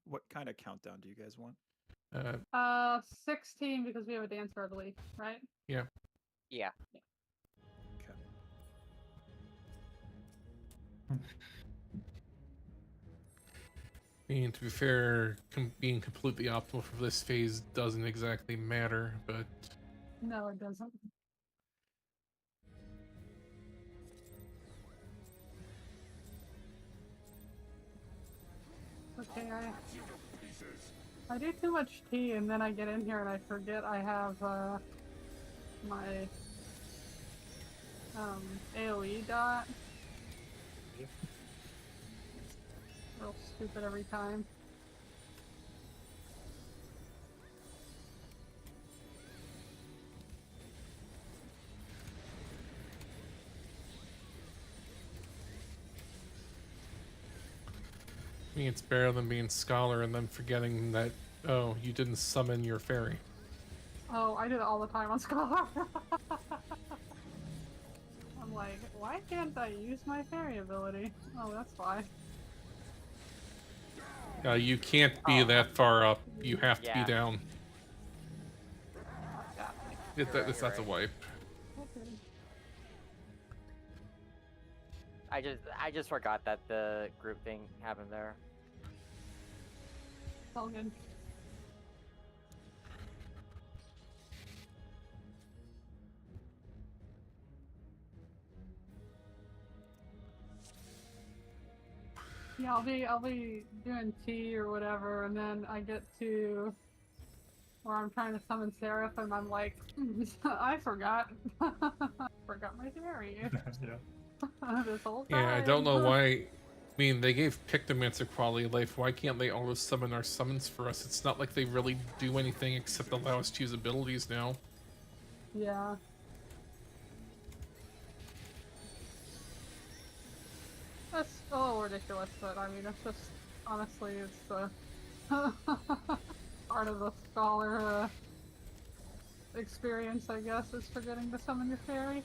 What kind of countdown do you guys want? 16 because we have a dancer, I believe, right? Yeah. Yeah. And to be fair, being completely optimal for this phase doesn't exactly matter, but... No, it doesn't. Okay, I do too much tea and then I get in here and I forget I have my AoE dot. Yep. Real stupid every time. I mean, it's better than being Scholar and then forgetting that, oh, you didn't summon your fairy. Oh, I do it all the time on Scholar. I'm like, why can't I use my fairy ability? Oh, that's why. You can't be that far up. You have to be down. That's a wipe. Okay. I just forgot that the group thing happened there. It's all good. Yeah, I'll be doing tea or whatever, and then I get to where I'm trying to summon Seraph, and I'm like, I forgot. I forgot my fairy. Yeah. This whole time. Yeah, I don't know why. I mean, they gave Pictomancer quality of life. Why can't they always summon our summons for us? It's not like they really do anything except allow us to use abilities now. Yeah. That's a little ridiculous, but I mean, it's just, honestly, it's the part of the Scholar experience, I guess, is forgetting to summon your fairy.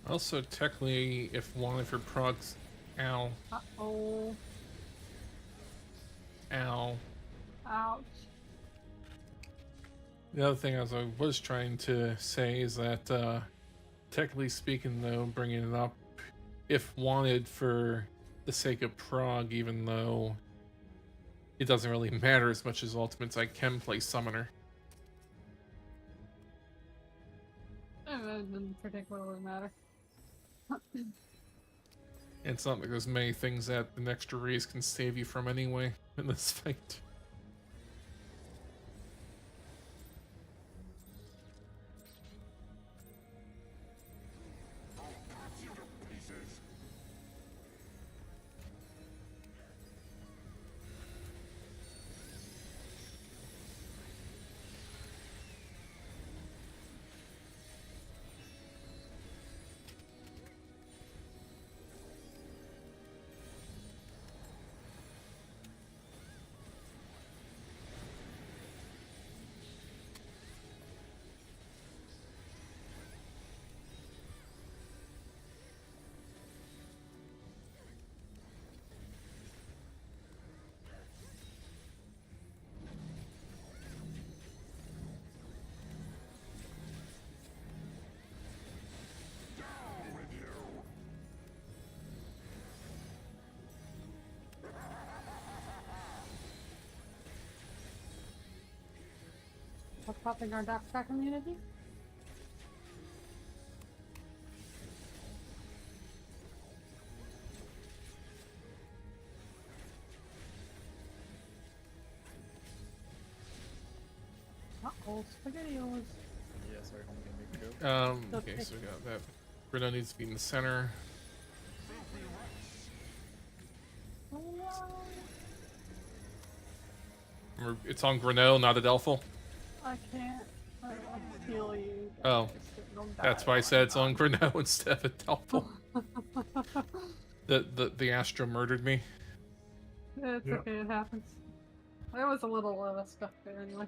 Also, technically, if wanted for procs... Ow. Uh-oh. Ow. Ouch. The other thing I was trying to say is that, technically speaking, though, bringing it up, if wanted for the sake of prog, even though it doesn't really matter as much as ultimates, I can play summoner. It doesn't particularly matter. It's not like there's many things that an extra raise can save you from anyway in this fight. What's popping our Darkstar community? Uh-oh, SpaghettiOs. Yeah, sorry, I'm gonna make a go. Okay, so we got that. Bruno needs to be in the center. Remember, it's on Grano, not Adelphil. I can't. I feel you. Oh, that's why I said it's on Grano instead of Adelphil. The Astro murdered me. It's okay, it happens. There was a little stuff there anyway.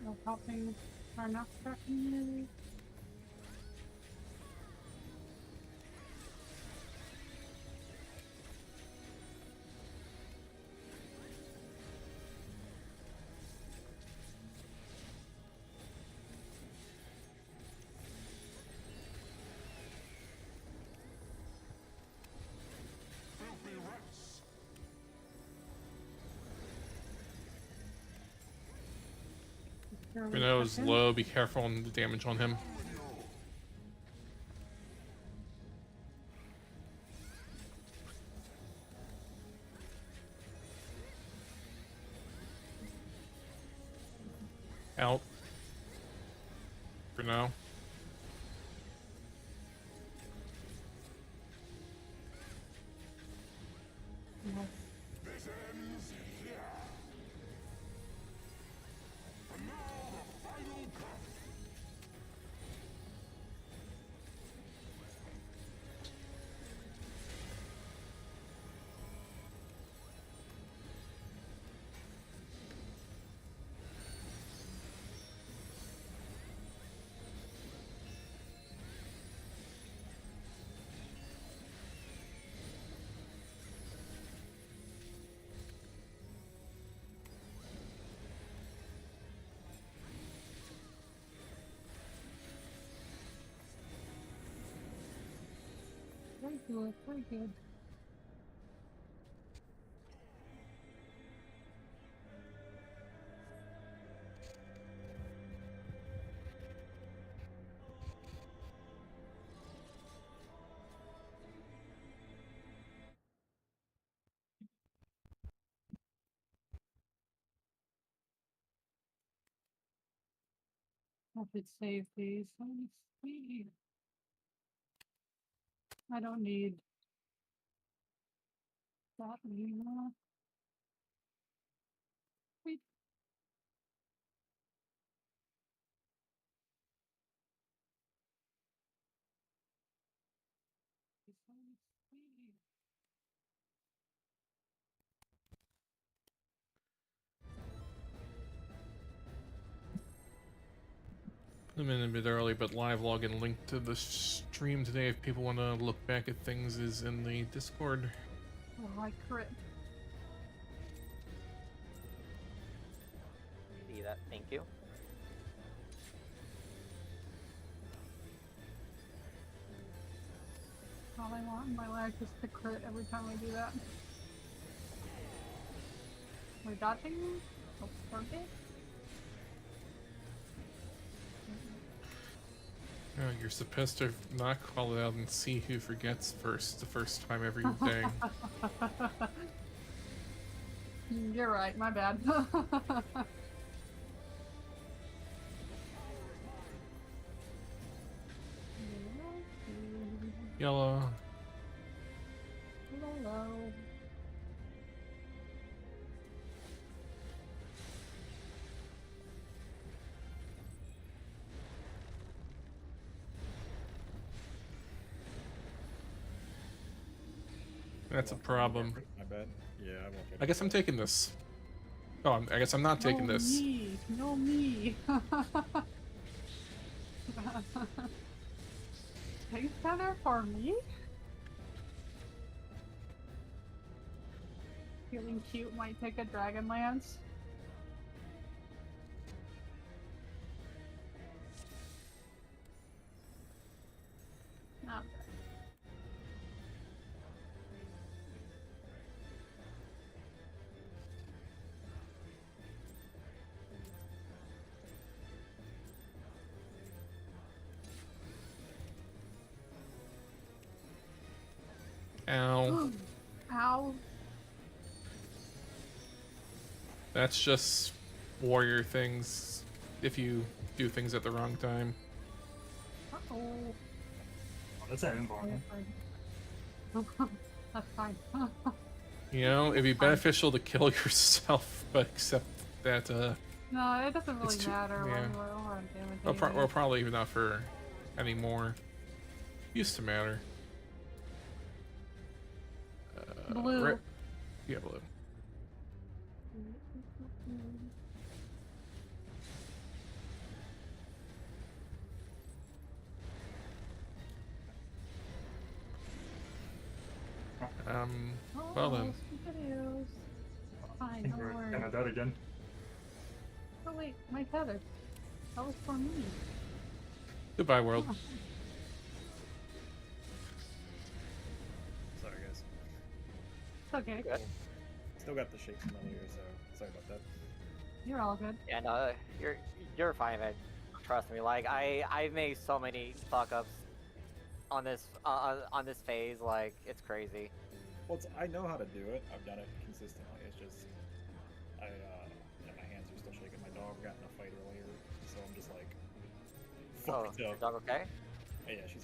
We're helping our next community. Bruno's low, be careful on the damage on him. Out. Bruno. Yes. Very good, very good. I should save these. Let me see. I don't need that anymore. Wait. Let me see. I'm in a bit early, but live login link to the stream today if people want to look back at things is in the Discord. Oh, I crit. See that? Thank you. All I want in my life is to crit every time I do that. We're dodging? Oh, okay. Oh, you're supposed to not call it out and see who forgets first the first time every day. You're right, my bad. Yellow. Hello. That's a problem. My bad. Yeah, I won't get I guess I'm taking this. Oh, I guess I'm not taking No this. me. No me. Space Center for me? Feeling cute might take a Dragonlance. Not bad. Ow. Ow. That's just warrior things if you do things at the wrong time. Uh-oh. Oh, that's an important. That's fine. You know, it'd be beneficial to kill yourself, but except that, No, it doesn't really It's too- matter yeah. when we're damaging. well, probably even not for anymore. Used to matter. Blue. Right- Yeah, blue. Well then. Videos. I Fine, think don't we're worry. gonna die again. Oh wait, my tether. That was for me. Goodbye, world. Oh, Sorry, guys. it's okay. Good. Still got the shake from earlier, so sorry about that. You're all good. Yeah, no, you're fine, man. Trust me. Like I've made so many fuck ups on this phase. Like it's crazy. Well, I know how to do it. I've done it consistently. It's just and my hands are still shaking. My dog got in a fight earlier, so I'm just like Oh, fucked your up. dog okay? Yeah, she's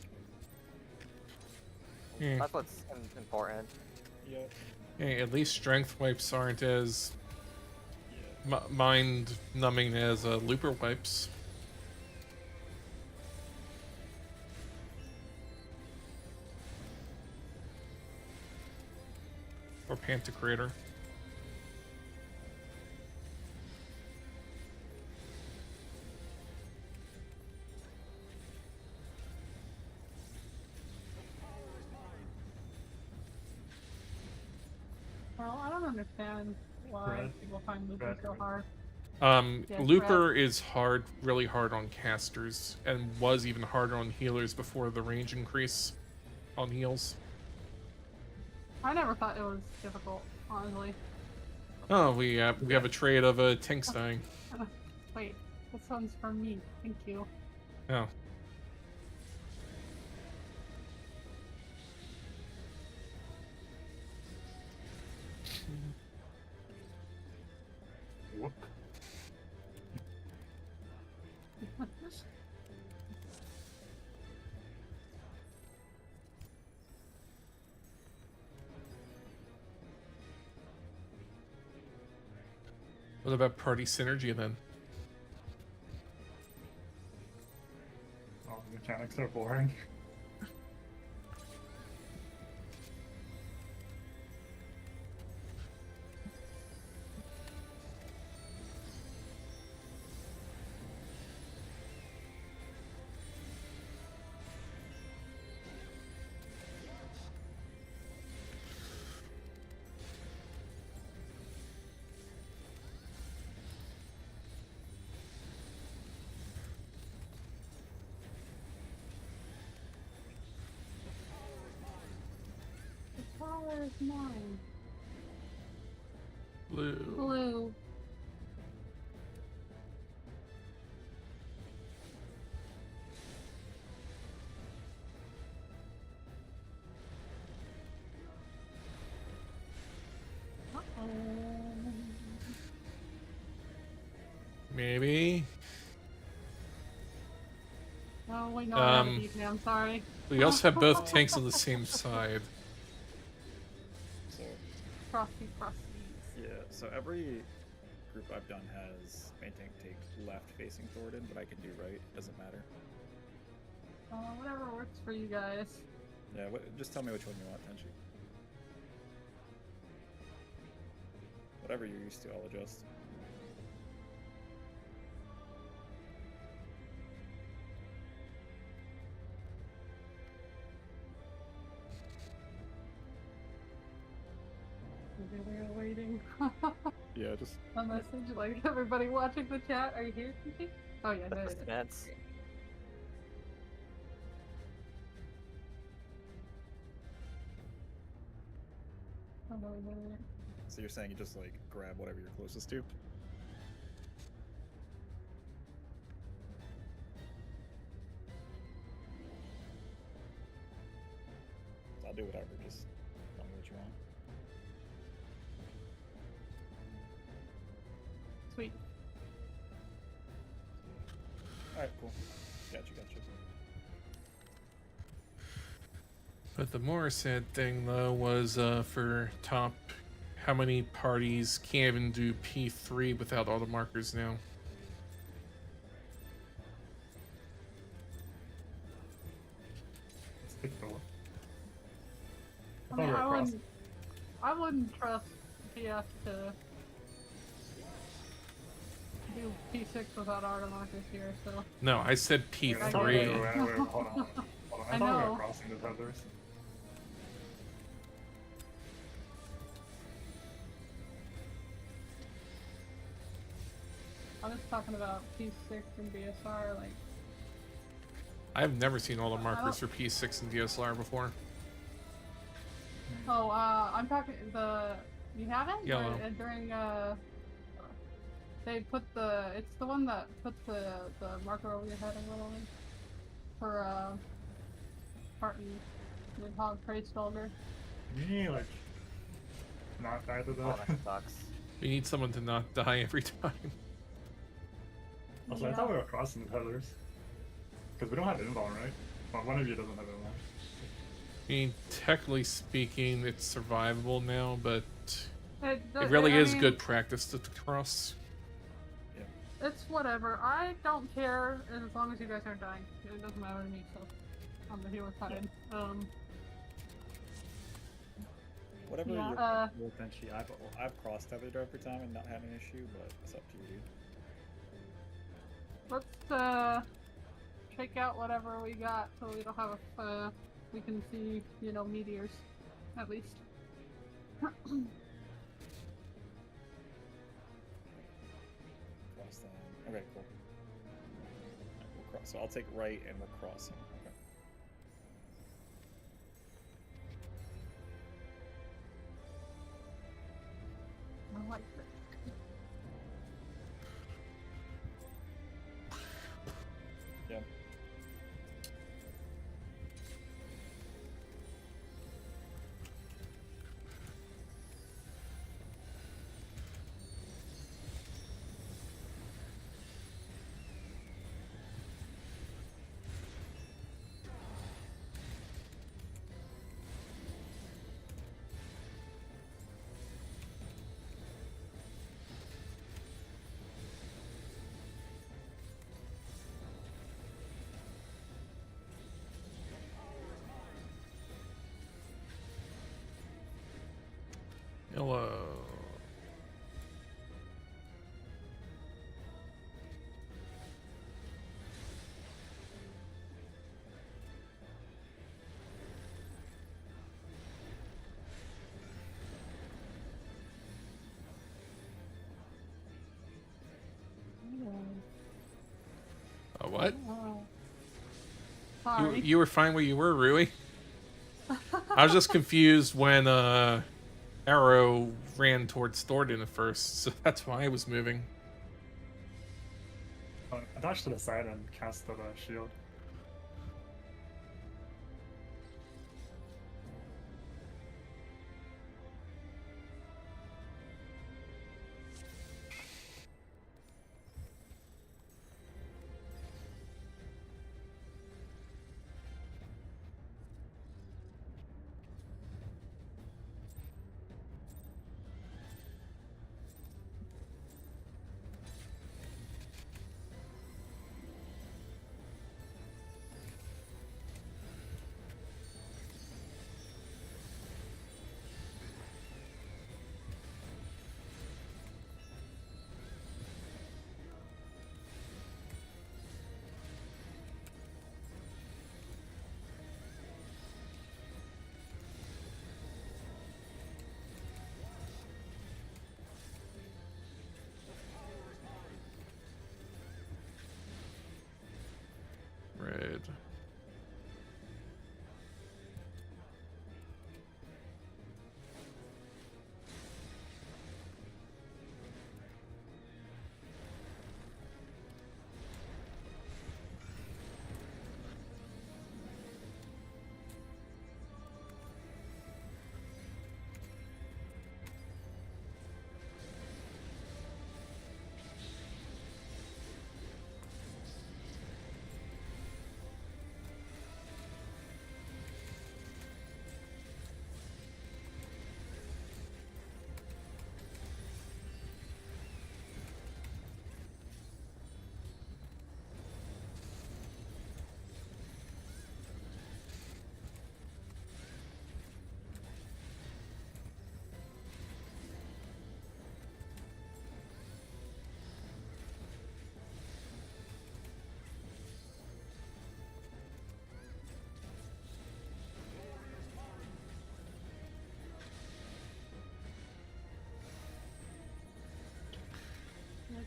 good. Yeah. That's what's important. Yeah, Hey, at least strength wipes aren't as yeah. mind numbing as looper wipes. Or Pantocrator. Well, I don't understand why Red. people find Looper Red. so hard. Yeah, Looper is hard, really hard on casters, and was even harder on healers before the range increase on heals. I never thought it was difficult, honestly. Oh, we have a trade of tanks dying. Wait, this one's for me. Thank you. Oh. Whoop. What about party synergy then? Oh, the mechanics are boring. The power is mine. Blue. Blue. Uh-oh. Maybe. Oh, wait, no, I have a Um, beat me, I'm sorry. We also have both tanks on the same side. So Frosty, frosty. yeah, so every group I've done has main tank take left facing Thornton, but I can do right. Doesn't matter. Whatever works for you guys. Yeah, just tell me which one you want, Tenchi. Whatever you're used to, I'll adjust. We're waiting. Yeah, just A message like everybody watching the chat. Are you here, Kiki? Oh yeah, there it is. That's Oh, no, no, no. so you're saying you just like grab whatever you're closest to. I'll do whatever. Just Sweet. Alright, cool. Gotcha. But the more sad thing, though, was for top, how many parties can't even do P3 without auto markers now? Let's take the one. I thought mean, we were I across. wouldn't trust PS to do P6 without auto markers here, so. No, I said I thought we P3. were, hold on. I I thought we know. were crossing the tethers. I'm just talking about P6 and DSR, like. I've never seen auto I markers for P6 and DSLR before. Oh, I'm talking you haven't? Yellow. Or, during they put it's the one that puts the marker over your head a little bit for Spartan Midhog Trade Soldier. Me, like, not die to Oh, that. that sucks. We need someone to not die every time. Also, I thought we were crossing the tethers. Because we don't have invuln, right? Well, one of you doesn't have invuln. I mean, technically speaking, it's survivable now, but It really I is mean, good practice to cross. It's whatever. I don't care as long as you guys aren't dying. It doesn't matter to me, so I'm the healer side. Whatever Yeah, you're comfortable with, then I've crossed tethered every time and not had an issue, but it's up to you, dude. Let's check out whatever we got so we don't have we can see, meteors, at least. Cross that. Okay, cool. Alright, we'll cross. So I'll take right and we're crossing. Okay. I like it. Yeah. Hello. What? Oh. Sorry. You were fine where you were, Rui? I was just confused when Arrow ran towards Thornton at first, so that's why I was moving. I dodged to the side and cast the shield.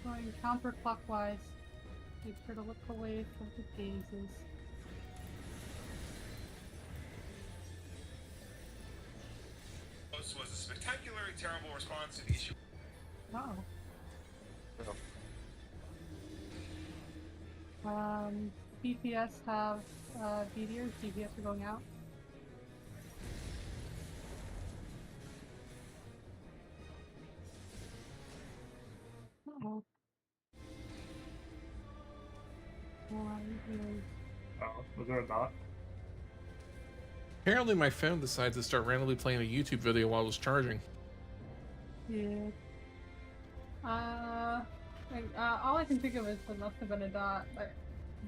Going counterclockwise. Make sure to look away from the gazes. Was a spectacularly terrible response to the issue. Oh. BPS have meteors. BPS are going out. Oh. Oh, was there a dot? Apparently my phone decided to start randomly playing a YouTube video while I was charging. Yeah. All I can think of is there must have been a dot. But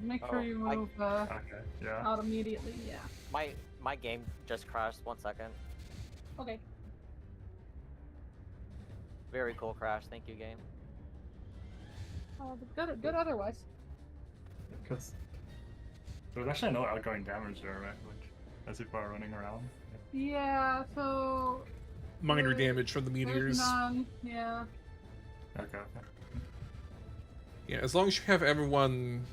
make sure you move Okay, yeah. out immediately. Yeah. My game just crashed. 1 second. Okay. Very cool crash. Thank you, game. But good otherwise. Because there's actually no outgoing damage there, right? Like, as people are running around. Yeah, so Minor damage from the there's meteors. none. Yeah. Okay. Yeah, as long as you have everyone.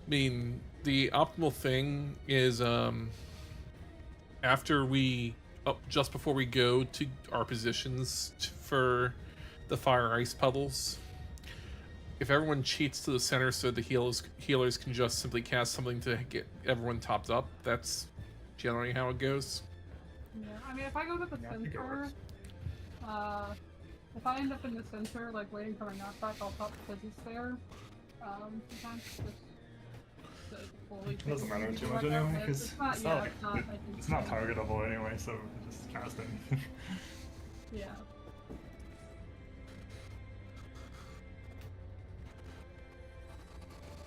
I mean, the optimal thing is after we, just before we go to our positions for the fire ice puddles. If everyone cheats to the center so the healers can just simply cast something to get everyone topped up, that's generally how it goes. Yeah. I mean, if I go to the Yeah, I think it center, works. if I end up in the center, like waiting for my knockback, I'll pop because it's there. Sometimes just to fully. It doesn't matter too take much it anyway, out, but because it's not. it's Yeah, not, it's not. I think it's not targetable anyway, so just cast it. Yeah.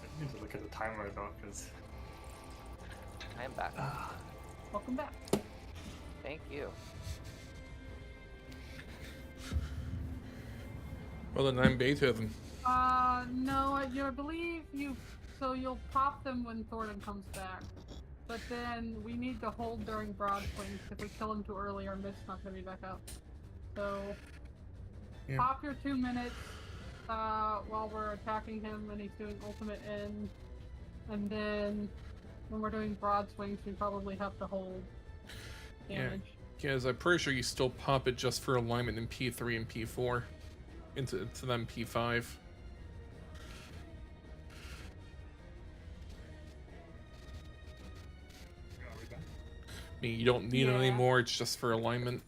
I need to look at the timer though, because I am back. Welcome back. Thank you. Well, then I'm Beethoven. No, I believe you. So you'll pop them when Thornton comes back. But then we need to hold during broad swings. If we kill him too early, our mid's not gonna be back up. So Yeah. pop your 2 minutes while we're attacking him and he's doing ultimate in. And then when we're doing broad swings, we probably have to hold damage. Yeah, because I'm pretty sure you still pop it just for alignment in P3 and P4 into them P5. I mean, you don't need it Yeah. anymore, it's just for alignment.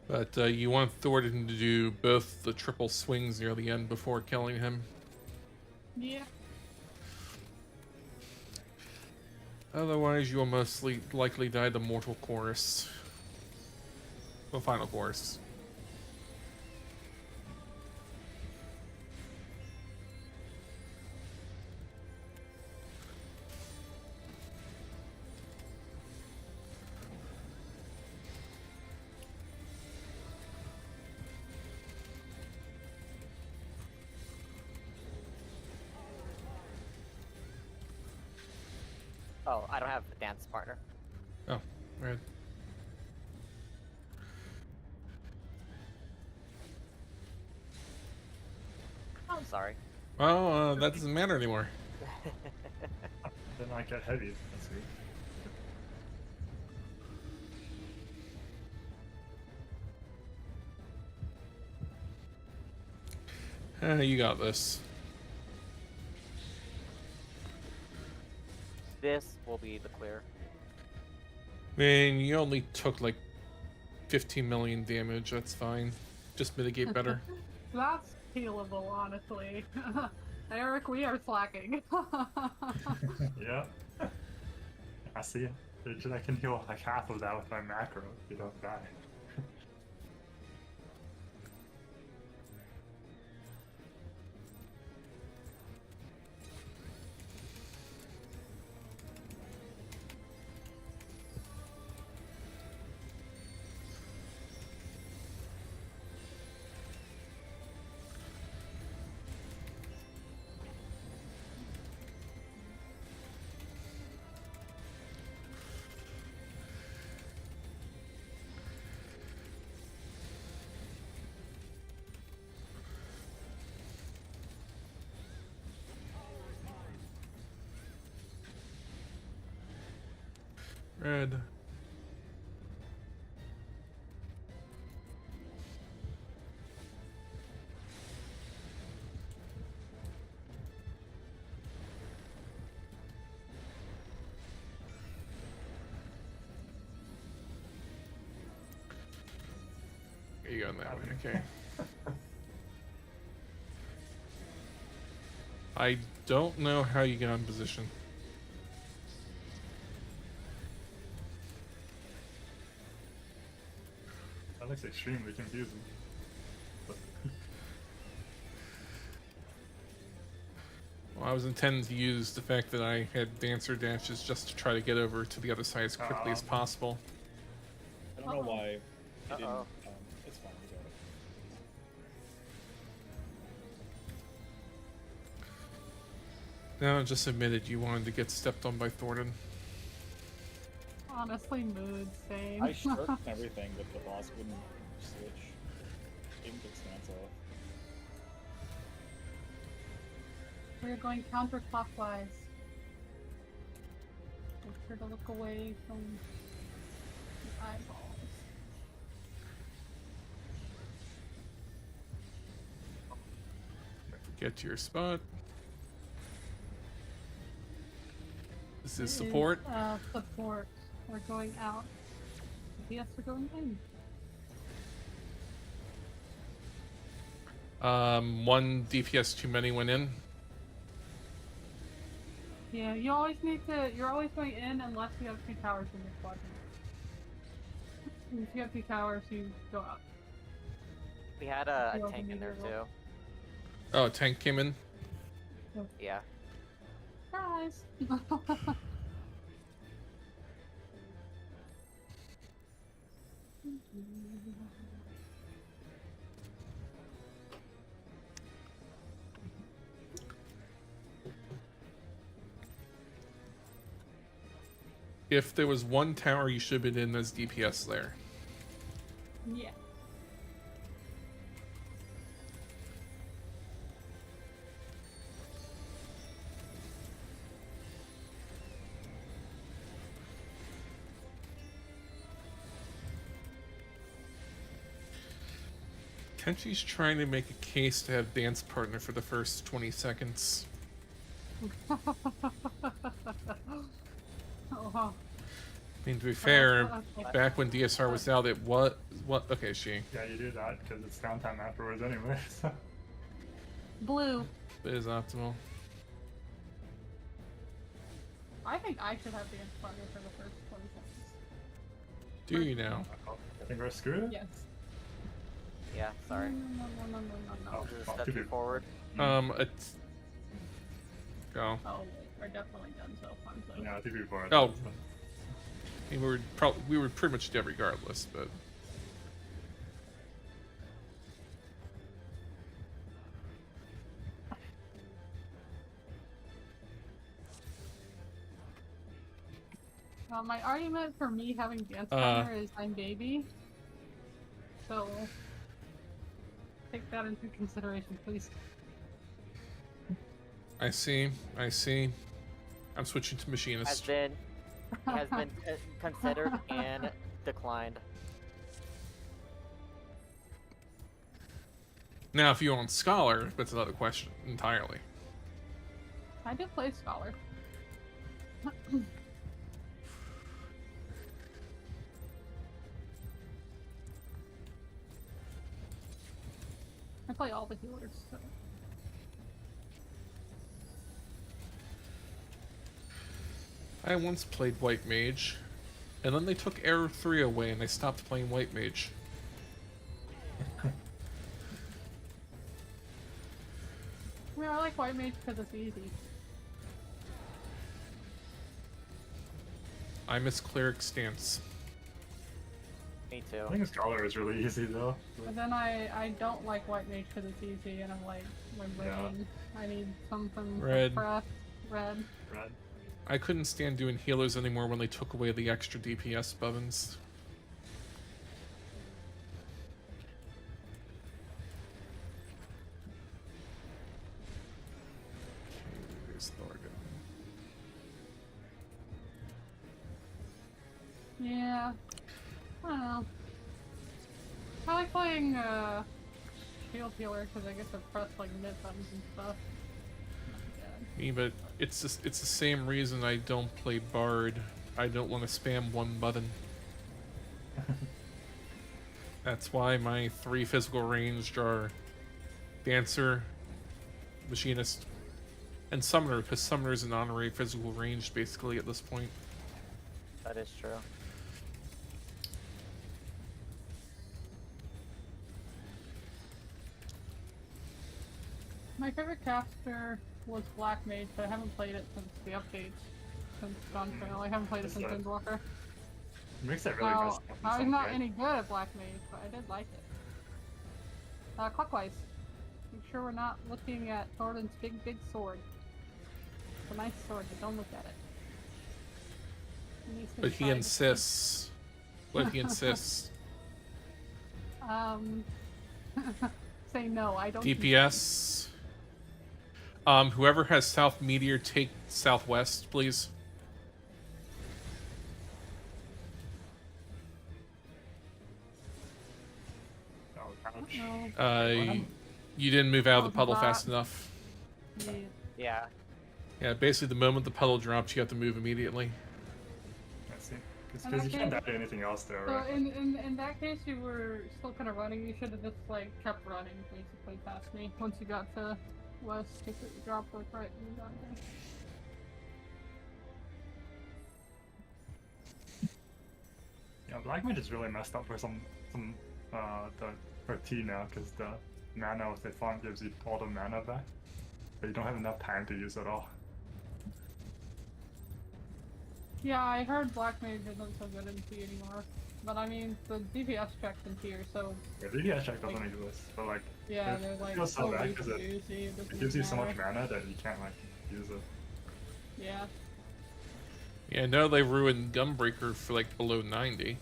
But you want Thornton to do both the triple swings near the end before killing him. Yeah. Otherwise, you'll most likely die the mortal chorus. The final chorus. Oh, I don't have a dance partner. Oh, right. I'm sorry. Well, that doesn't matter anymore. then I get heavy. That's good. You got this. This will be the clear. I mean, you only took like 15 million damage, that's fine. Just mitigate better. That's healable, honestly. Eric, we are slacking. Yeah. I see it. I can heal like half of that with my macro if you don't die. Red. You going that way, okay. I don't know how you got in position. That looks extremely confusing. But Well, I was intending to use the fact that I had dancer dashes just to try to get over to the other side as quickly as possible. I don't know why you didn't. Uh-oh. It's fine. We got it. No, just admitted you wanted to get stepped on by Thornton. Honestly, mood, same. I shirked everything, but the boss wouldn't switch. Didn't get stance off. We're going counterclockwise. Make sure to look away from the eyeballs. Get to your spot. This is It support. Support. We're going out. Yes, we're going in. One DPS too many went in. Yeah, you always need to. You're always going in unless you have 2 towers in your quadrant. If you have 2 towers, you go out. We had a You tank in there open too. Oh, tank came in. Yeah. Surprise! If there was one tower you should have been in as DPS there. Yeah. Tenchi's trying to make a case to have dance partner for the first 20 seconds. Oh, I mean, to be fair, okay. back when DSR was out, it what? Okay, she yeah, you do that because it's downtime afterwards anyway. So. Blue. is optimal. I think I should have dance partner for the first 20 seconds. Do you now? Oh, I think we're screwed. Yes. Yeah. Sorry. No. Oh, Just fuck, step too you big. forward. It's go. Oh, wait, we're definitely done so far. So. Yeah, I think before. Oh. I mean, we were pretty much dead regardless, but My argument for me having dance partner is I'm baby. So take that into consideration, please. I see. I'm switching to Has machinist. been considered and declined. Now, if you want scholar, that's another question entirely. I did play scholar. I play all the healers. So. I once played white mage, and then they took error 3 away, and I stopped playing white mage. I mean, I like white mage because it's easy. I miss cleric stance. Me I too. think Scholar is really easy though. But then I don't like white mage because it's easy, and I'm like, my brain, I need something Red. fresh. Red. Red. I couldn't stand doing healers anymore when they took away the extra DPS buttons. Okay, there's Thorgon. Yeah. I don't know. I like playing Shield Healer because I get to press like mid buttons and stuff. Me, but it's the same reason I don't play Bard. I don't want to spam one button. That's why my 3 physical ranged are Dancer, Machinist, and Summoner, because Summoner is an honorary physical ranged basically at this point. That is true. My favorite caster was Black Mage, but I haven't played it since the updates. Since Dawn Trail. I haven't played it since Windwalker. It makes it really messed up in I'm some not way. any good at Black Mage, but I did like it. Clockwise. Make sure we're not looking at Thorin's big sword. It's a nice sword, but don't look at it. It needs to be But he tried. insists. But he insists. Say no, I don't. DPS. Whoever has South Meteor, take Southwest, please. Oh, ouch. No. You didn't move out of the Oh, puddle hot. fast enough. Yeah. Yeah. Yeah, basically the moment the puddle drops, you have to move immediately. I see. And Because you I can't can't- do anything else there, So right? in that case, you were still kind of running. You should have just like kept running, basically past me. Once you got to west, because it dropped like right when you got there. Yeah, Black Mage is really messed up for for T now, because the mana with the font gives you all the mana back, but you don't have enough time to use it all. Yeah, I heard Black Mage isn't so good in T anymore. But I mean, the DPS checks in T are so Yeah, DPS check doesn't exist, but like, yeah, it they're like feels so bad because juicy, it gives you so much mana that you can't like use it. Yeah. Yeah, no, they ruined Gunbreaker for like below 90.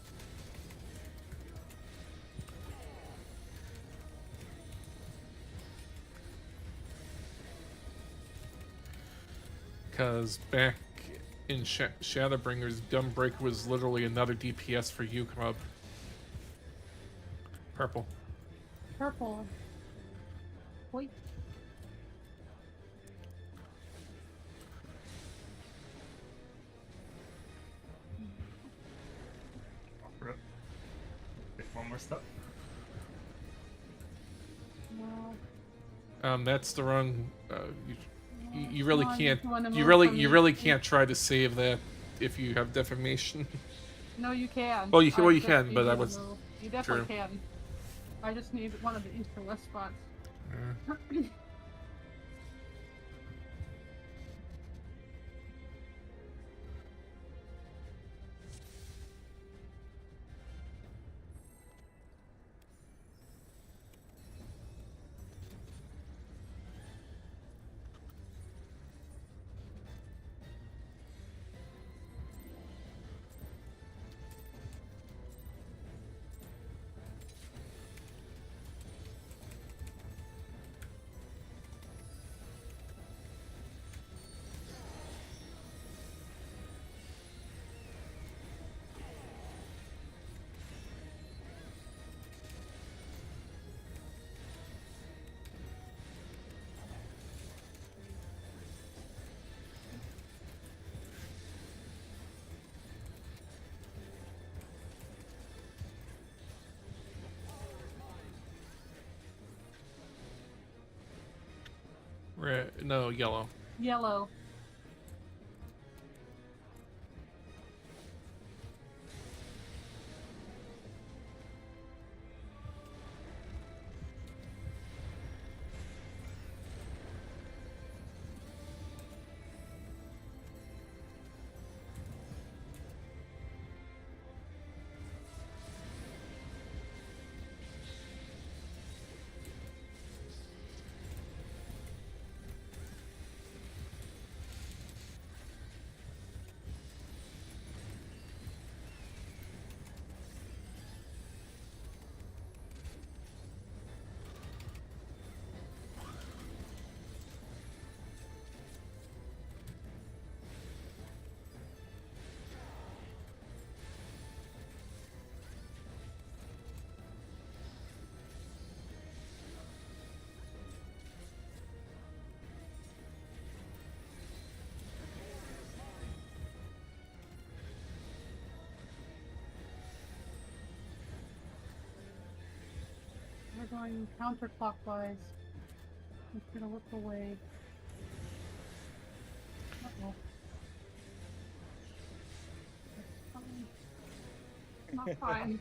Because back in Shadowbringers, Gunbreaker was literally another DPS for you, Club. Purple. Purple. Wait. Rip. Take one more step. No. That's the wrong. You really No, I can't. just wanna You move really, from you the- really can't try to save that if you have defamation. No, you can. Well, you can- I well, you just can, need but you I to was- move. You definitely True. can. I just need one of the east or west spots. Red, no, yellow. Yellow. going counterclockwise. I'm just gonna look away. Uh-oh. Not fine.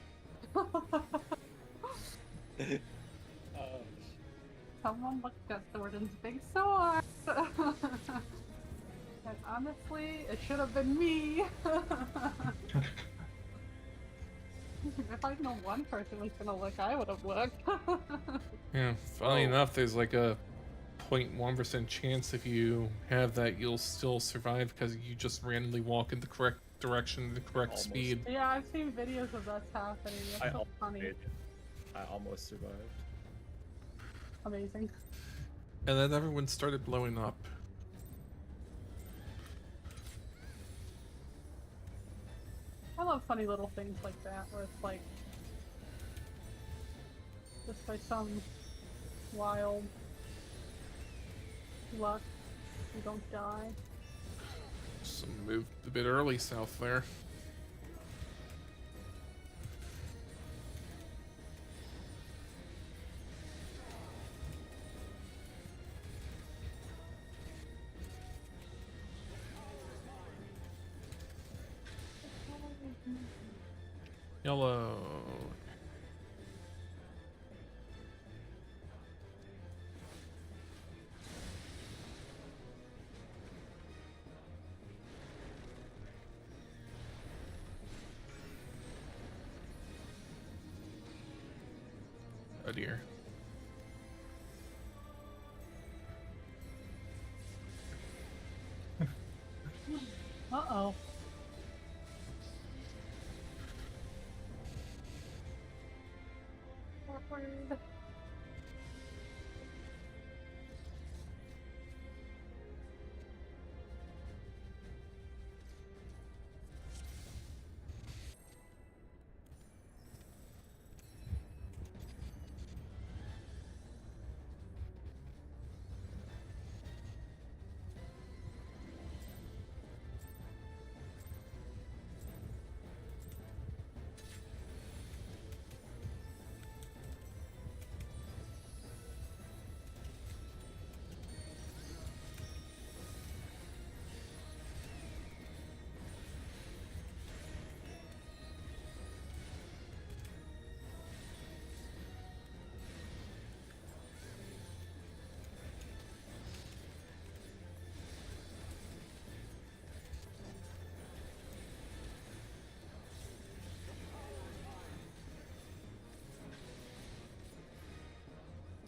Someone looked at Thornton's big sword. And honestly, it should have been me. If I know one person was gonna look, I would have looked. Yeah, funny enough, there's like a 0.1% chance if you have that you'll still survive because you just randomly walk in the correct direction, the correct Almost. speed. Yeah, I've seen videos of that happening. It's so funny. I almost survived. Amazing. And then everyone started blowing up. I love funny little things like that, where it's like, just by some wild luck, you don't die. Some moved a bit early south there. Yellow. Oh dear. Uh-oh. Awkward.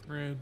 Red.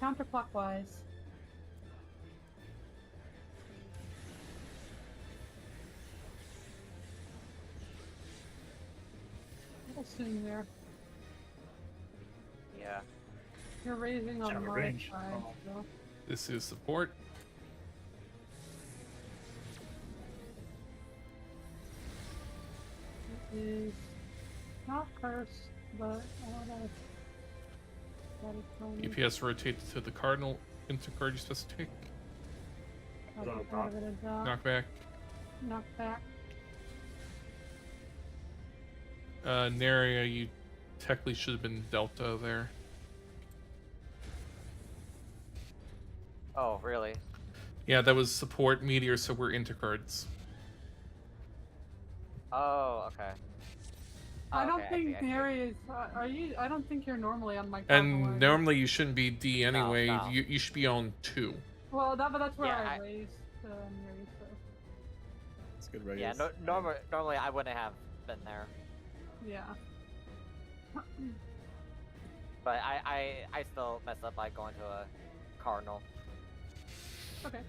Counterclockwise. Little soon there. Yeah. You're raising on Out of my range. side, Oh. so. This is support. It is not cursed, but I want to let it go. EPS rotates to the cardinal intercard you're supposed to take. I'll Is that get a rid of it as Knockback. knock back. Naria, you technically should have been Delta there. Oh, really? Yeah, that was support meteor, so we're into cards. Oh, okay. I Oh, don't okay, think I see. Mary is. Are you? I don't think you're normally on my card. And normally you shouldn't be D anyway. no. You should be on 2. Well, but that's where Yeah, I I- raised Mary. So It's good raise. Yeah, normally I wouldn't have been there, yeah. but I still mess up by going to a cardinal. Okay.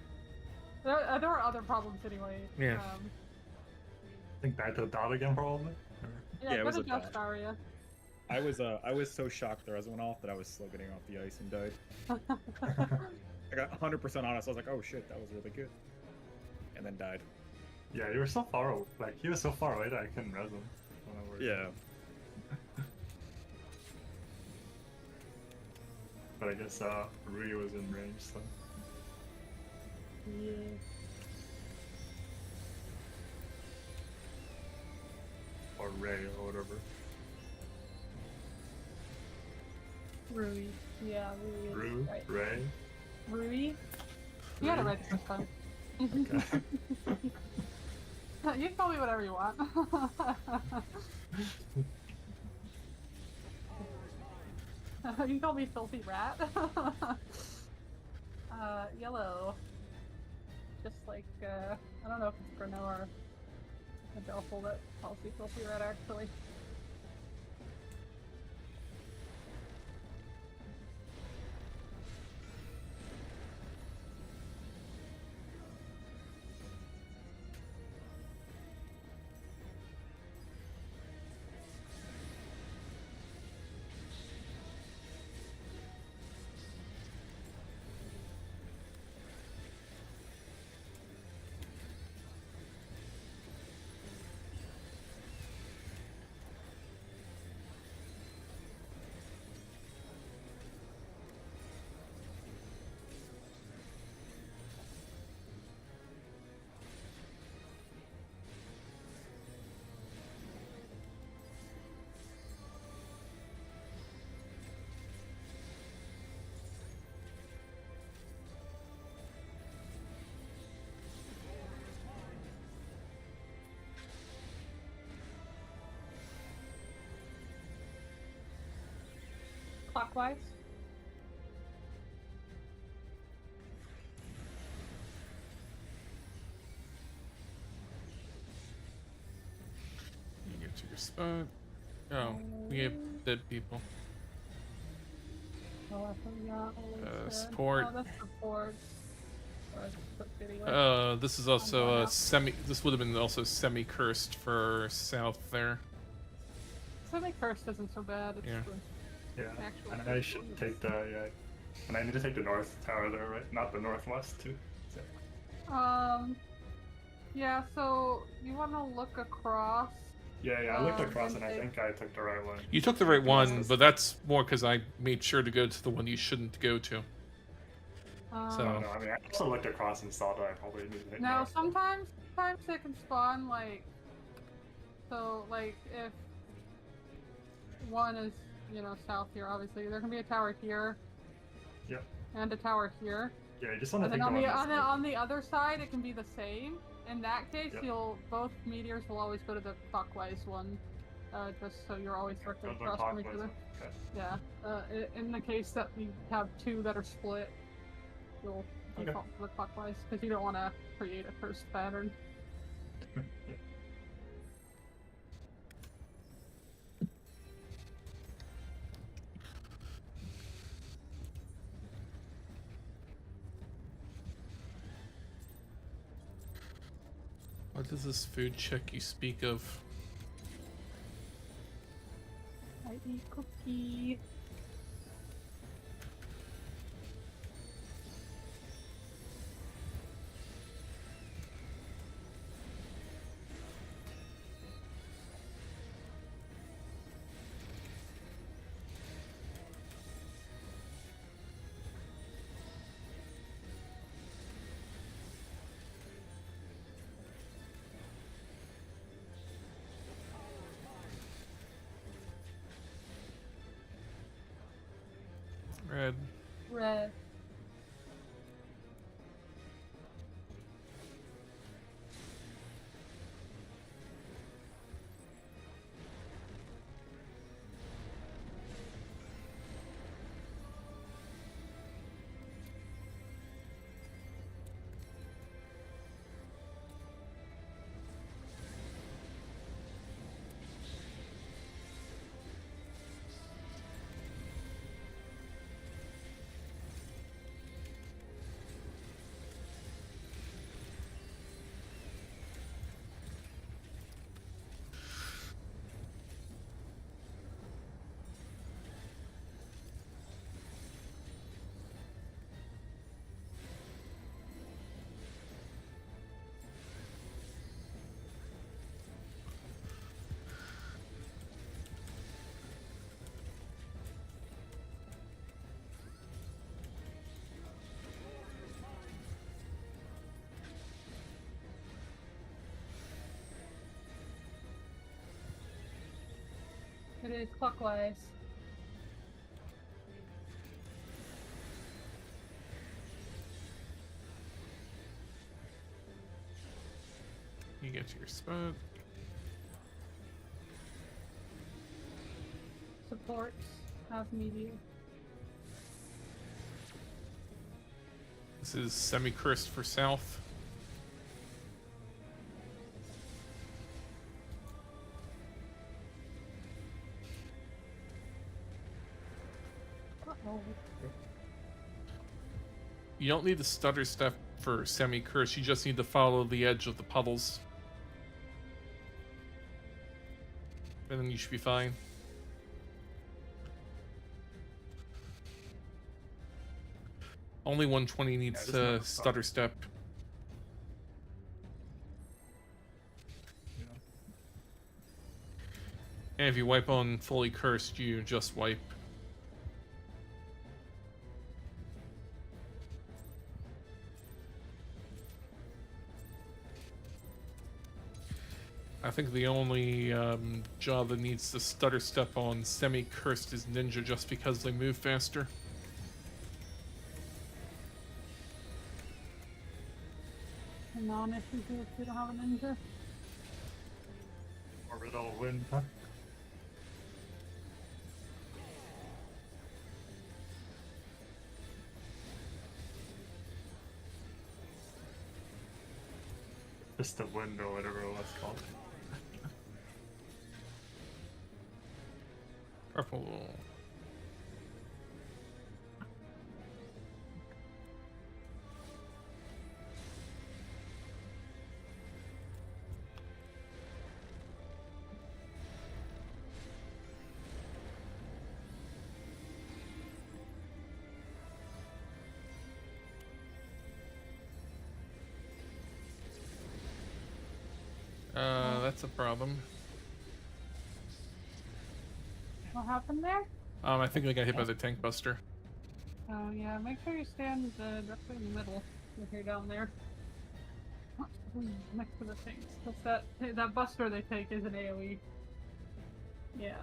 There are other problems anyway. Yeah. I think back to the dot again, probably. Yeah, Yeah, it go was to a dot. Dust Aria. I was so shocked the res went off that I was slow getting off the ice and died. I got 100% honest. I was like, oh shit, that was really good. And then died. Yeah, you were so far away. Like, he was so far away that I couldn't res him. when I worked. Yeah. But I guess Rui was in range, so. Yeah. Or Ray, or whatever. Rui. Yeah, Rui. Rui? Right. Ray? Rui? You got it right this time. Okay. You can call me whatever you want. You can call me Filthy Rat. Yellow. Just like, I don't know if it's Grano or a Delphil that calls me Filthy Rat, actually. Clockwise. You get to your spot. Oh, we have dead people. Oh, I forgot what it said. Support. Oh, that's support. Or it's a video. This is also a semi. This would have been also semi-cursed for south there. Semi-cursed isn't so bad. It's Yeah. Yeah, Actual and I should take the, yeah. And I need to take the north tower there, right? Not the northwest, too. So. Yeah, so you want to look across. Yeah, I looked across and and I take- think I took the right one. You took the right one, but that's more because I made sure to go to the one you shouldn't go to. I So- don't know, I mean, I also looked across and saw that I probably need to hit Now, north. sometimes they can spawn, like, so, like, if one is, south here, obviously, there can be a tower here. Yep. And a tower here. Yeah, you just want to And take then the one on the other side, it can be the same. In that case, Yep. both meteors will always go to the clockwise one, just so you're always directly Go to the across from each clockwise other. one. Okay. Yeah. In the case that we have two that are split, you'll Okay. default to the clockwise because you don't want to create a cursed pattern. Yeah. What is this food check you speak of? I eat cookie. Red. Red. It is clockwise. You get to your spot. Supports have meteor. This is semi-cursed for south. Uh-oh. You don't need the stutter step for semi-curse, you just need to follow the edge of the puddles. And then you should be fine. Only 120 needs Yeah, there's no stutter step. Yeah. And if you wipe on fully cursed, you just wipe. I think the only job that needs to stutter step on semi-cursed is Ninja, just because they move faster. A non-issue if we don't have a ninja. Orbital wind, huh? Just the wind or whatever it was called. Purple. That's a problem. What happened there? I think I got hit by the tank buster. Oh yeah, make sure you stand directly in the middle if you're down there. Next to the things. Because that buster they take is an AoE. Yeah.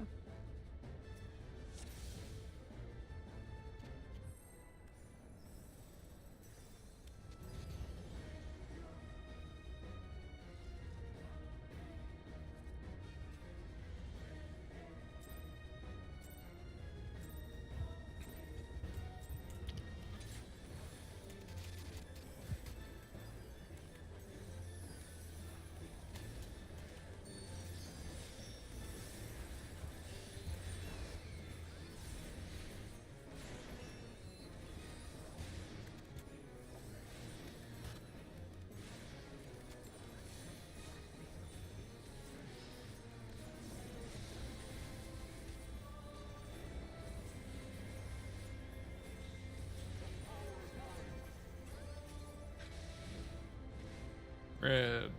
Red.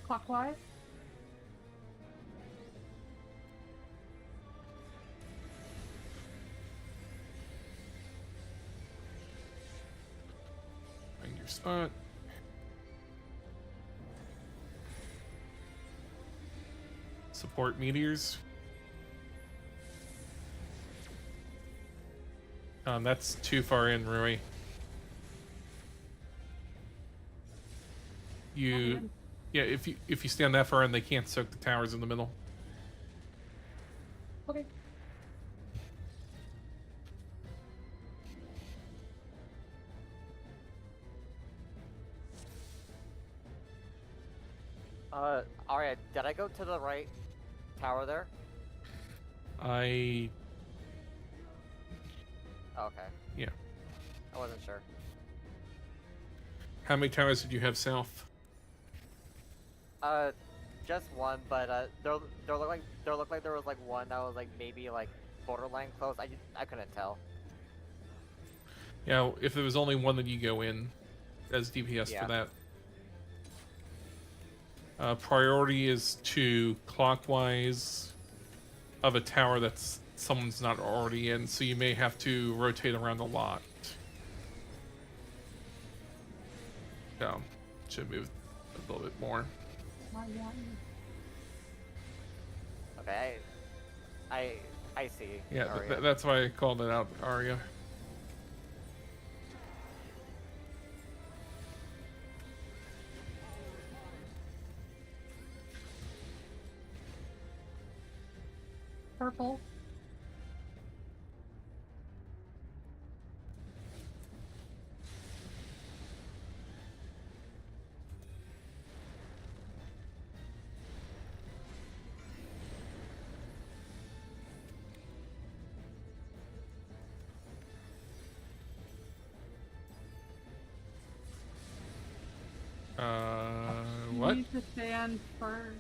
Clockwise. Find your spot. Support meteors. That's too far in, Rui. You, yeah, if you stand that far in, they can't soak the towers in the middle. Okay. Aria, did I go to the right tower there? I, Oh, okay. yeah. I wasn't sure. How many towers did you have south? Just one, but there looked like there was like one that was like maybe like borderline close. I couldn't tell. Yeah, if there was only one, then you go in as DPS Yeah. for that. Priority is to clockwise of a tower that's someone's not already in, so you may have to rotate around a lot. Yeah, should move a little bit more. Okay, I see. Yeah, Aria. that's why I called it out, Arya. Purple. You What? need to stand first.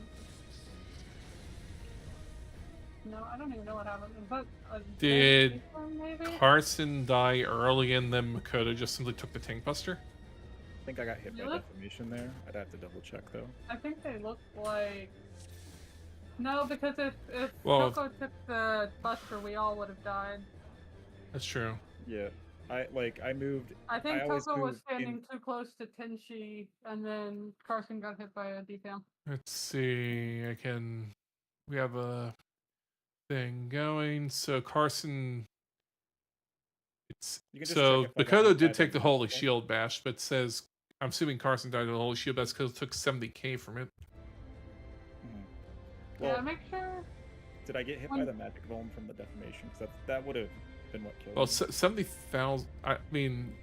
No, I don't even know what happened. Is that a Did tank one, maybe? Carson die early and then Makoto just simply took the tank buster? I think I got hit by Really? defamation there. I'd have to double check though. I think they look like. No, because if Well- Coco took the buster, we all would have died. That's true. Yeah, I moved. I think always Coco was move standing too close to Tenshi, and then Carson got hit by a DPM. Let's see. We have a thing going. So Carson. You can just So check if I got Makoto hit by did take the Holy magical. Shield bash, but says I'm assuming Carson died of the Holy Shield. That's because it took 70k from it. Yeah, Well, make sure. did I get hit by the magic vuln from the defamation? Because that would have been what killed Well, me. 70,000. I mean,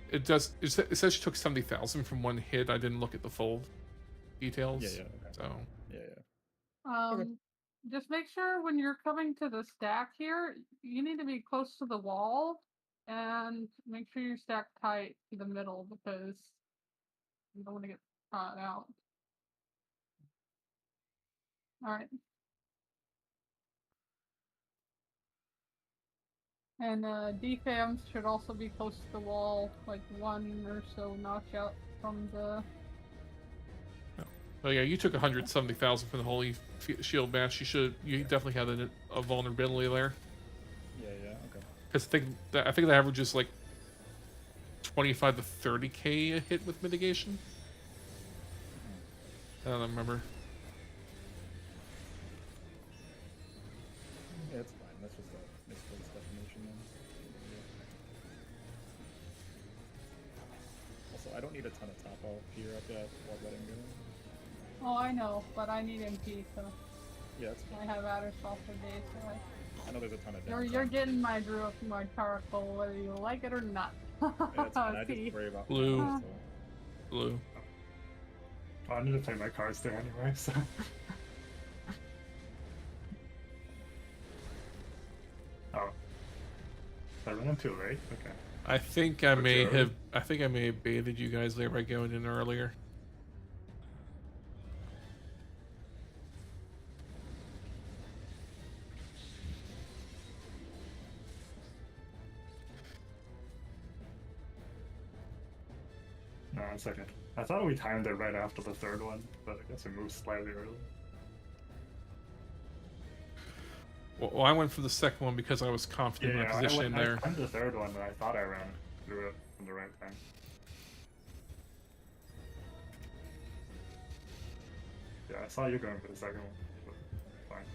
it does. It says she took 70,000 from one hit. I didn't look at the full details. Yeah, okay. So Yeah. Just make sure when you're coming to the stack here, you need to be close to the wall, and make sure you're stacked tight to the middle because you don't want to get caught out. All right. And DFAMs should also be close to the wall, like one or so notch out from the. Oh yeah, you took 170,000 from the Holy Shield bash. You definitely had a vulnerability there. Yeah, okay. Because I think the average is like 25 to 30k a hit with mitigation. I don't remember. Yeah, it's fine. That's just a misplaced defamation then. Also, I don't need a ton of top out here. I've got bloodletting going. Oh, I know, but I need MP, so Yeah, that's fine. I have outer soft for days. So I know there's a ton of you're getting my Drew up my Charcoal, whether you like it or not. Yeah, that's fine. I See? just worry about Blue. my so. Blue. I need to play my cards there anyway, so. Oh. Did I run in too late? Okay. I think I may Joey? have baited you guys there by going in earlier. No, 1 second. I thought we timed it right after the third one, but I guess we moved slightly early. Well, I went for the second one because I was confident in my position I there. timed the third one, and I thought I ran through it in the right time. Yeah, I saw you going for the second one, but fine.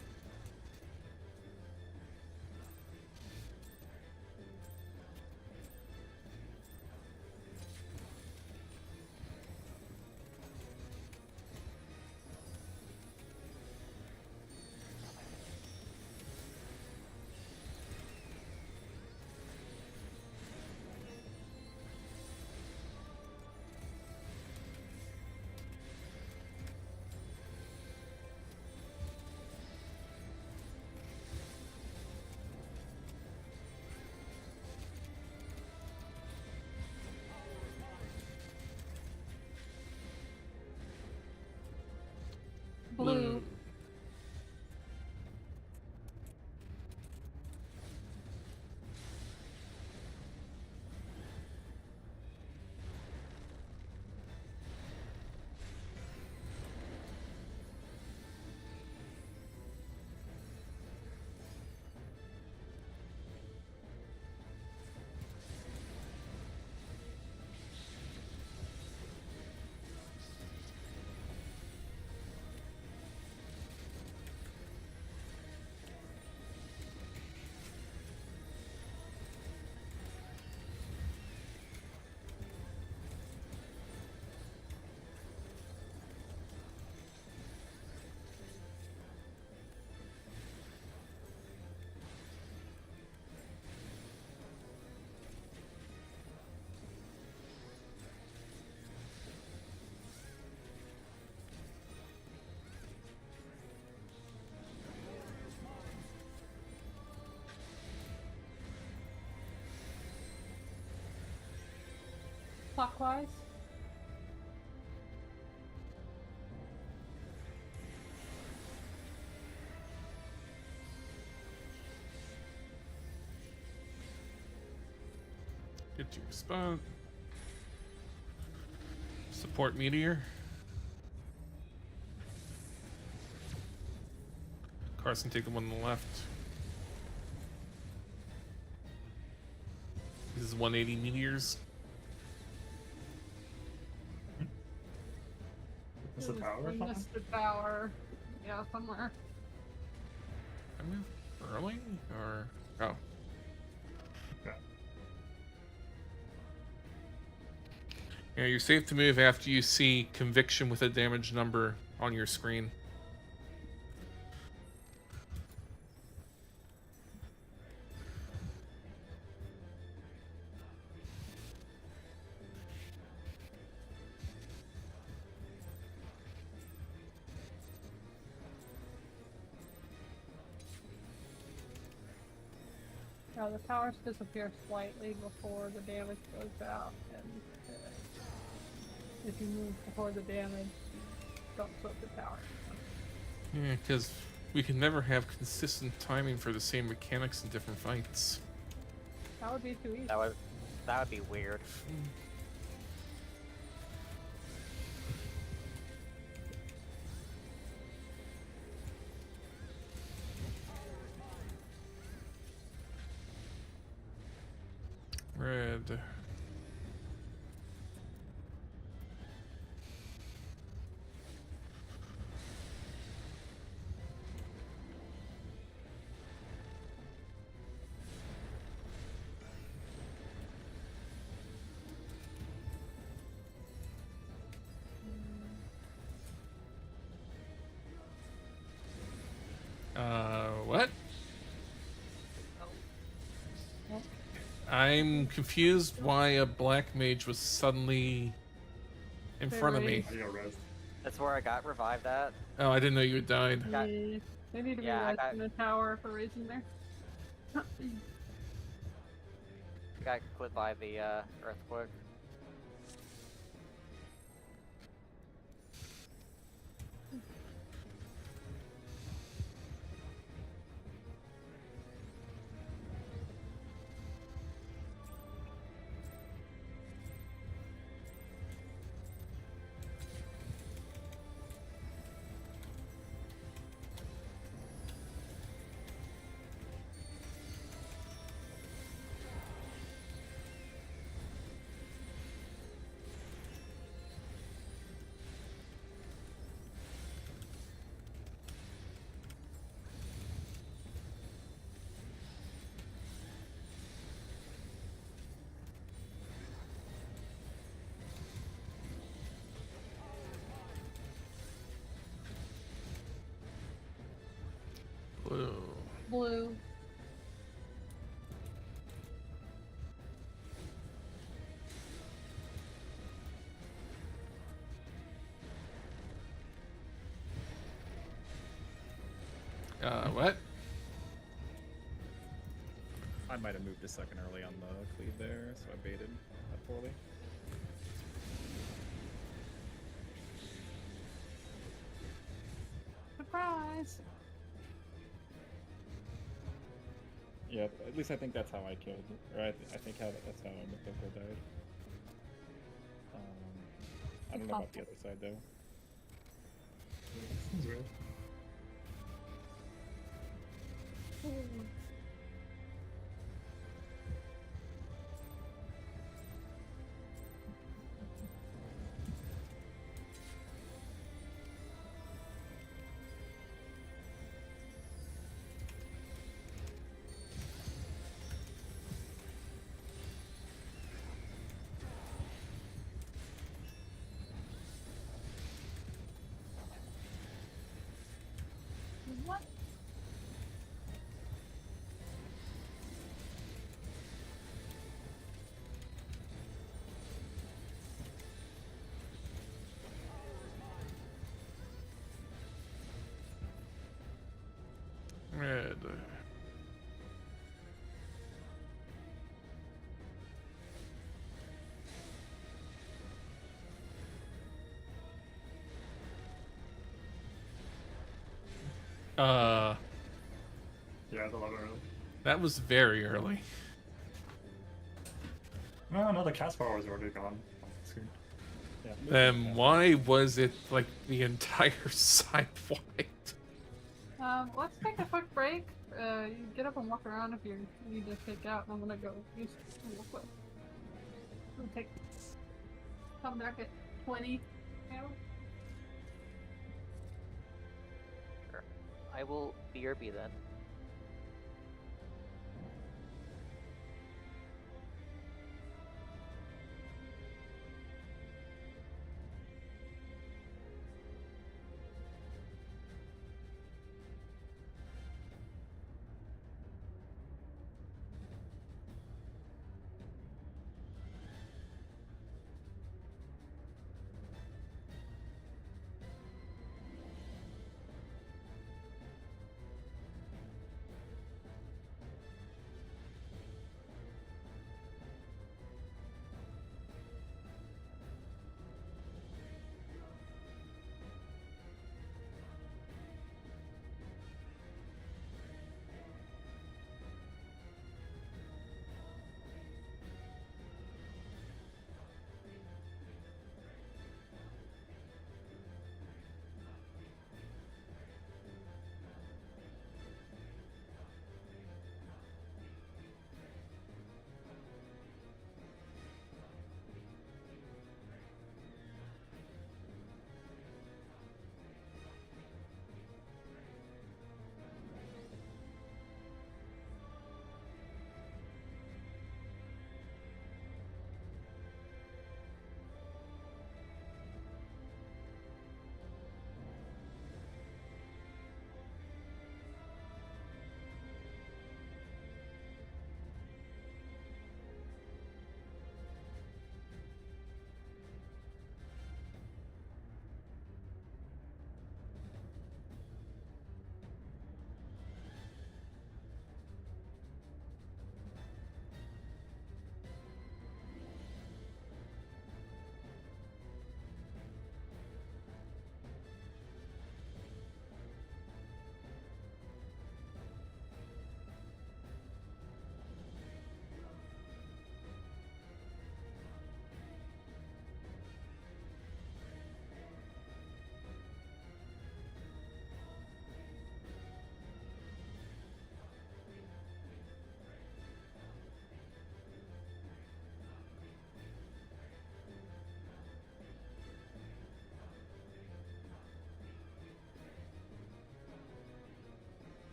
Blue. Clockwise. Get to your spot. Support meteor. Carson, take the one on the left. This is 180 meteors. Is the tower or I something? missed the tower. Yeah, somewhere. I moved early? Or. Oh. Yeah. Yeah, you're safe to move after you see conviction with a damage number on your screen. Yeah, the towers disappear slightly before the damage goes out, and if you move before the damage, don't flip the tower. Yeah, because we can never have consistent timing for the same mechanics in different fights. That would be too easy. That would be weird. Red. What? I'm confused why a black mage was suddenly in front of me. I got res. That's where I got revived at. Oh, I didn't know you had died. Got- They need to be Yeah, I less got- in the tower for raising there. Got clipped by the earthquake. Blue. Blue. What? I might have moved a second early on the cleave there, so I baited that poorly. dies? Yeah, at least I think that's how I killed it. Or I think that's how Motoko died. I don't know about the other side though. Seems weird. What? Red. Yeah, it's a lot early. That was very early. No, the cast bar was already gone. Screen. Yeah. Then why was it like the entire side white? Let's take a quick break. You get up and walk around if you need to take out. I'm gonna go use real quick. We'll take. Come back at 20. Sure. I will BRB then.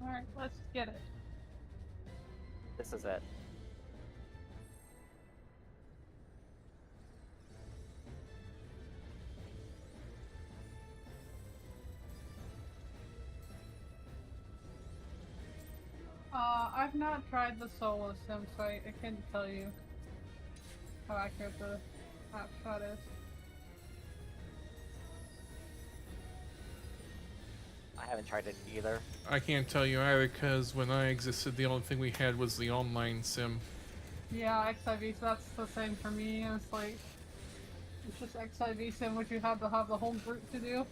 Alright, let's get it. This is it. I've not tried the solo sim, so I can't tell you how accurate the map shot is. I haven't tried it either. I can't tell you either, because when I existed, the only thing we had was the online sim. Yeah, XIV, so that's the same for me. It's like, it's just XIV sim, which you have to have the whole group to do.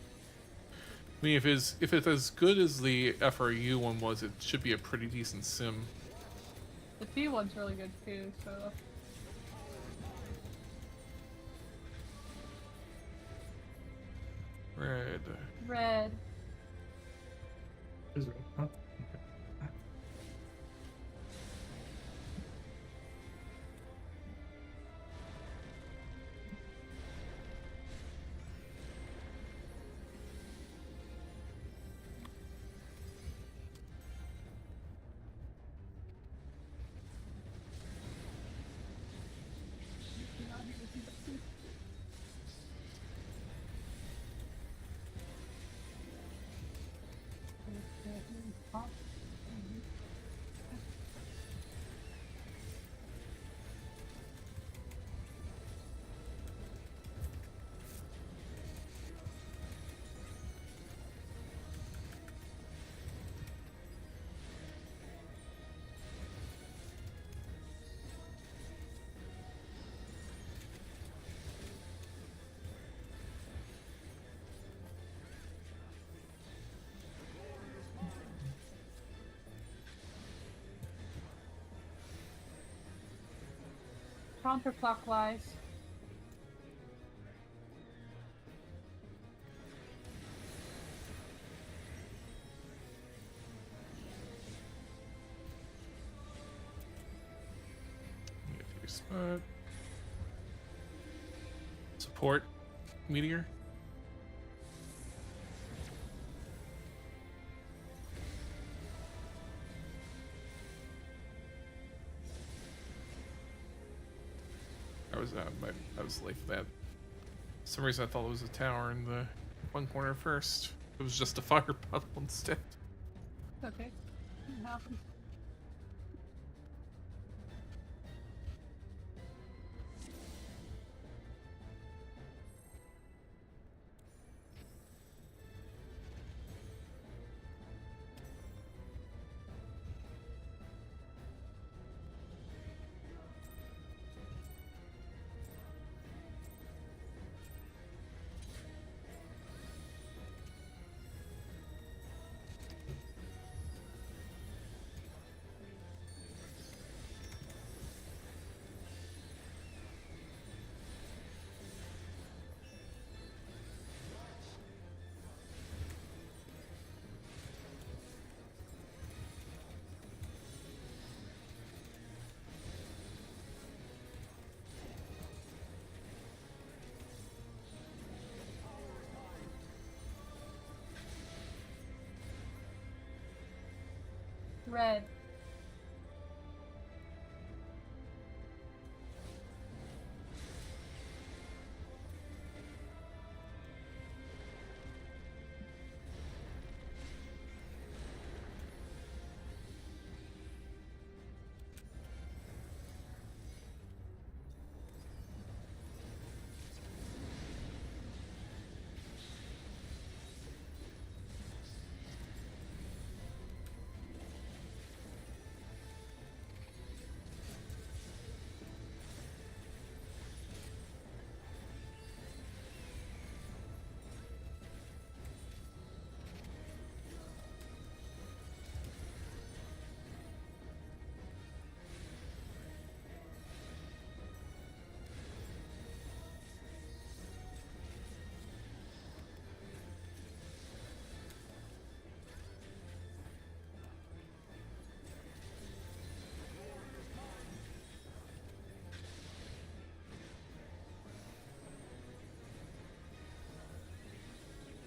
I mean, if it's as good as the FRU one was, it should be a pretty decent sim. The T one's really good too, so. Red. Red. Is it? Huh? Counterclockwise. Get to your spot. Support meteor. I was late for that. For some reason I thought it was a tower in the one corner first. It was just a fire puddle instead. Okay. It happens. Red.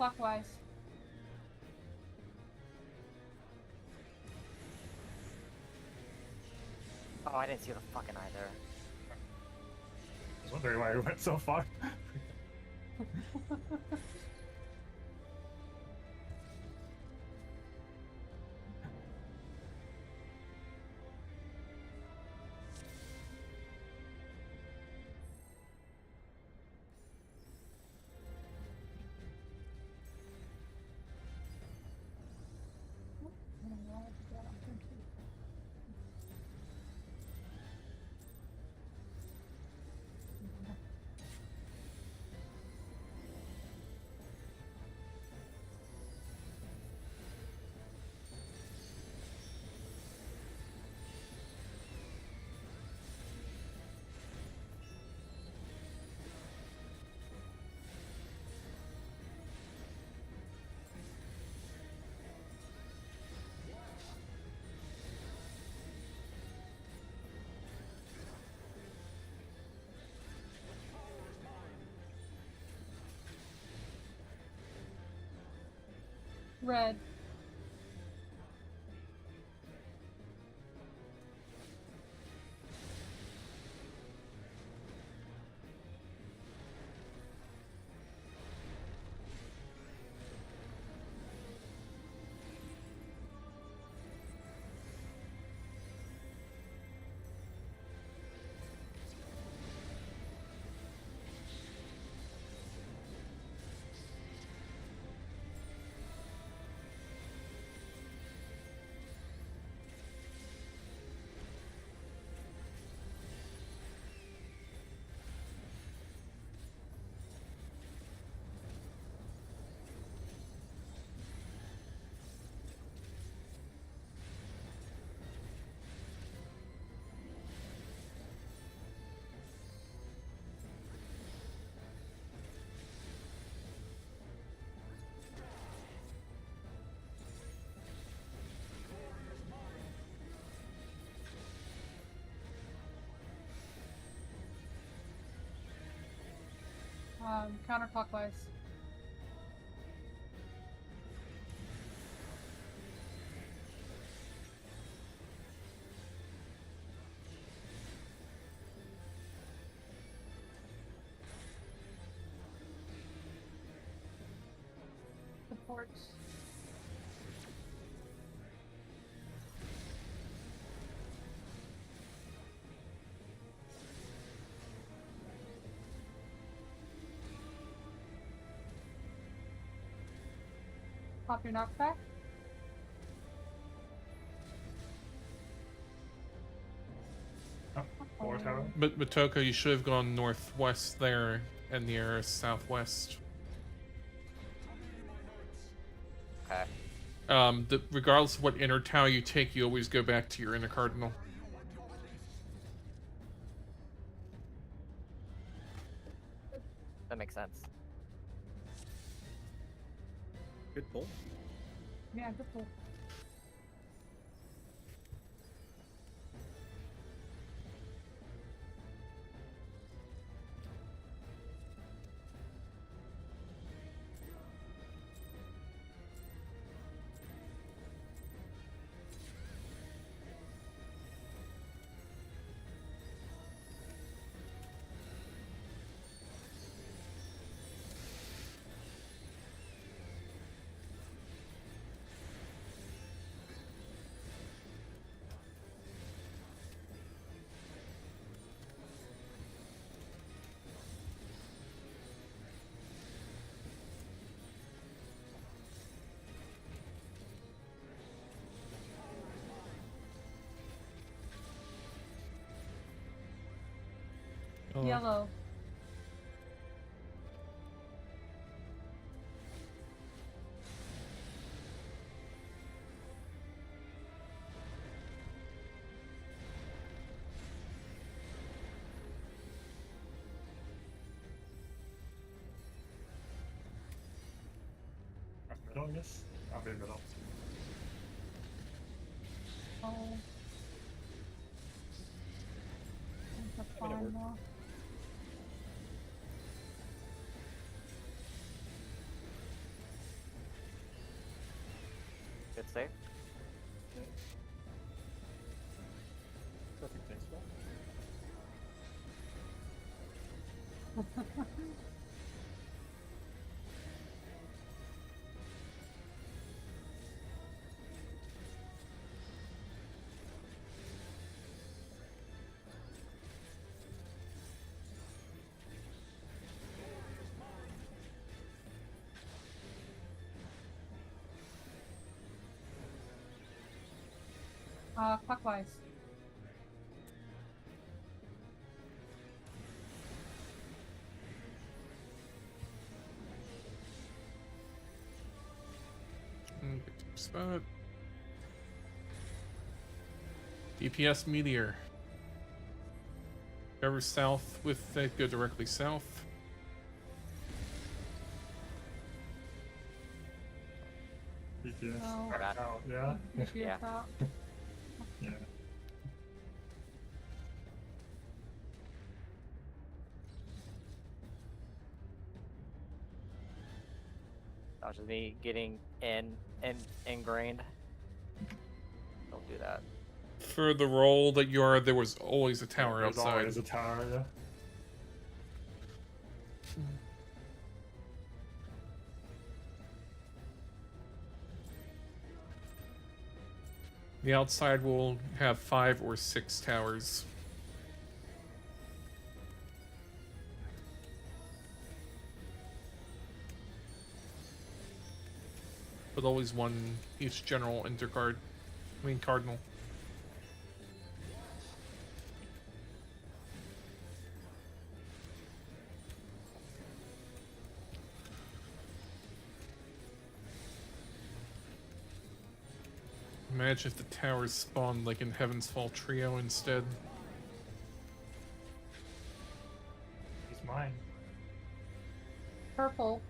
Clockwise. Oh, I didn't see the fucking either. I was wondering why we went so far. Red. Counterclockwise. Supports. Pop your knockback. Oh, 4 tower. But Matoko, you should have gone northwest there and near southwest. Okay. Regardless of what inner tower you take, you always go back to your inner cardinal. That makes sense. Good pull. Yeah, good pull. Oh. Yellow. Middle, I guess? I'll be middle. Oh. I mean, it worked. Good save. Perfect tank spot. Clockwise. Spot. DPS meteor. Whoever's south with it, go directly south. BTS. Oh. Back out, yeah? Yeah. Out. Yeah. That was just me getting ingrained. Don't do that. For the role that you are, there was always a tower There's outside. always a tower, yeah. The outside will have 5 or 6 towers. But always one each general intercard. I mean cardinal. Imagine if the towers spawned like in Heaven's Fall Trio instead. He's mine. Purple.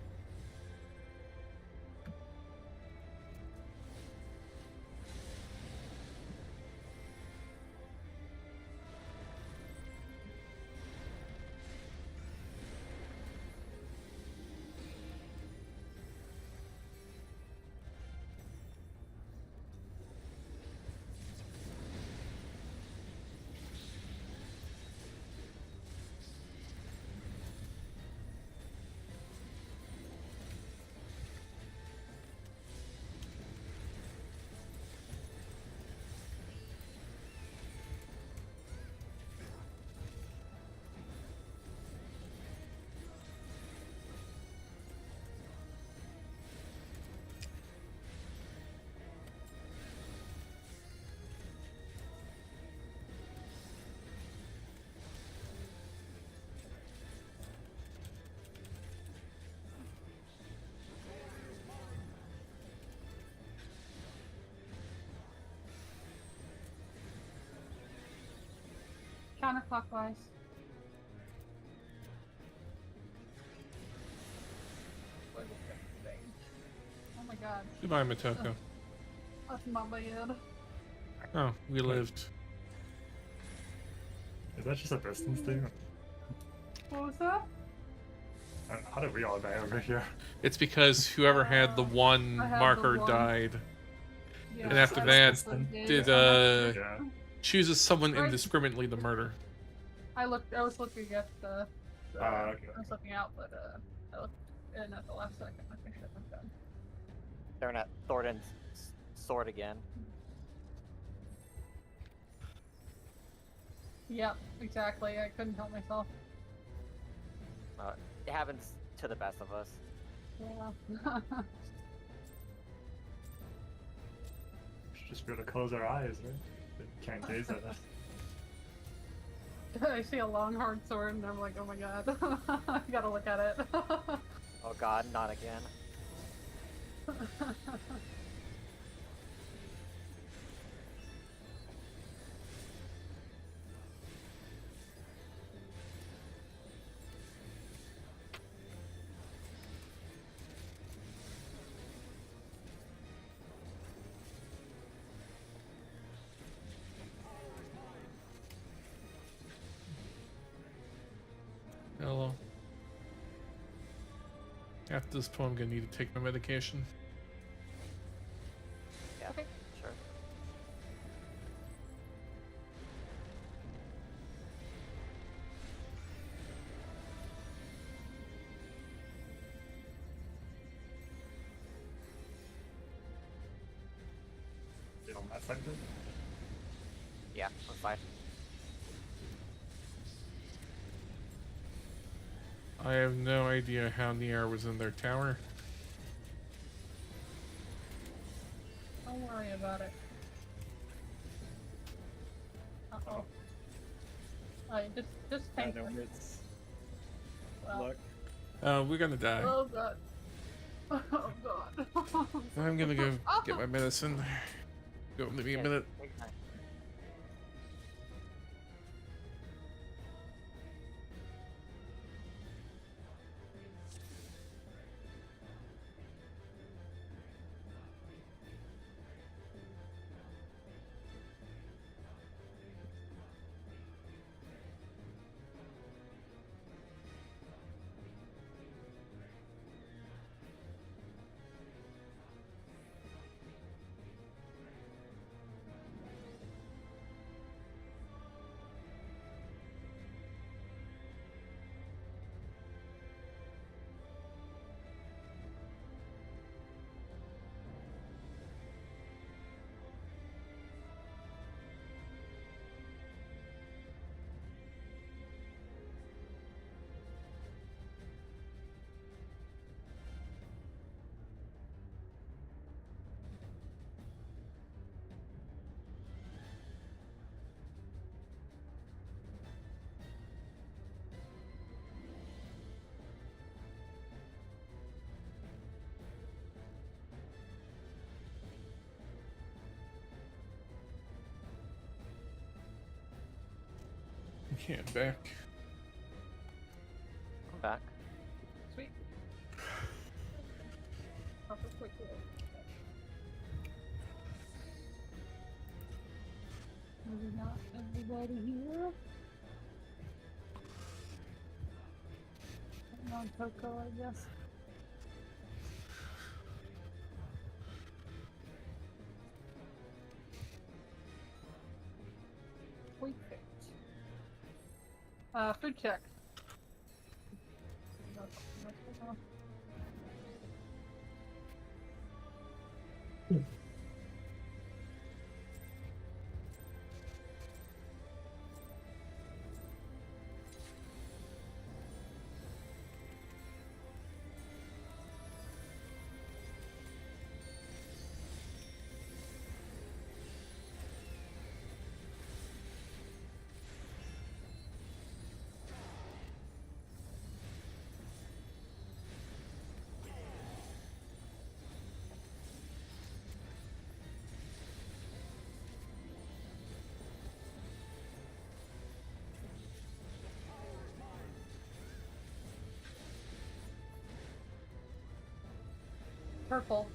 Counterclockwise. Oh my god. Goodbye, Motoko. That's my bad. Oh, we lived. Is that just a distance thing? What was that? How did we all die over here? It's because whoever had the one I had the marker one. died. Yeah, And after I that, also did Yeah. chooses someone Right. indiscriminately to murder. I was looking at the. Okay. I was looking out, but I looked in at the last second. Like I should have done. Staring at Thornton's sword again. Yep, exactly. I couldn't help myself. It happens to the best of us. Yeah. Should just be able to close our eyes, right? They can't gaze at us. I see a long hard sword and I'm like, oh my god. I gotta look at it. Oh god, not again. Hello. After this point, I'm gonna need to take my medication. Yeah, Okay. sure. on that side then? Yeah, on side. I have no idea how Niar was in their tower. Don't worry about it. Uh-oh. Alright, just I tank know her. it's Well, luck. We're gonna die. oh god. Oh god. I'm gonna go get my medicine. Go, give me a minute. Take your time. Okay, I'm back. I'm back. Sweet. Proper quick roll. Maybe not everybody here. On Coco, I guess. Quick fix. Food check. Purple.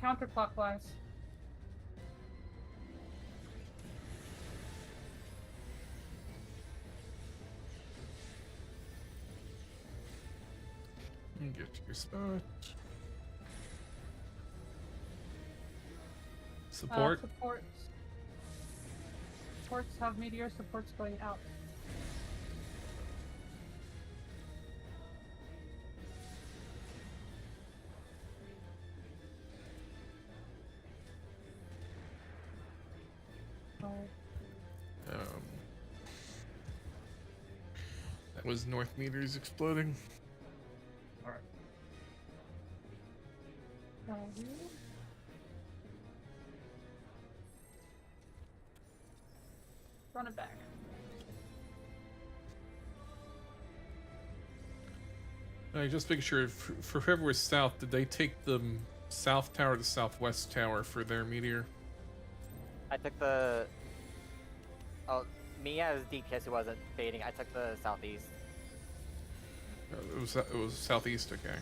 Counterclockwise. Get to your spot. Support. Supports have meteor supports going out. was north meters exploding. Alright. Run it back. Just making sure, for whoever was south, did they take the south tower to southwest tower for their meteor? I took the. Oh, me as DPS who wasn't baiting, I took the southeast. It was southeast, okay.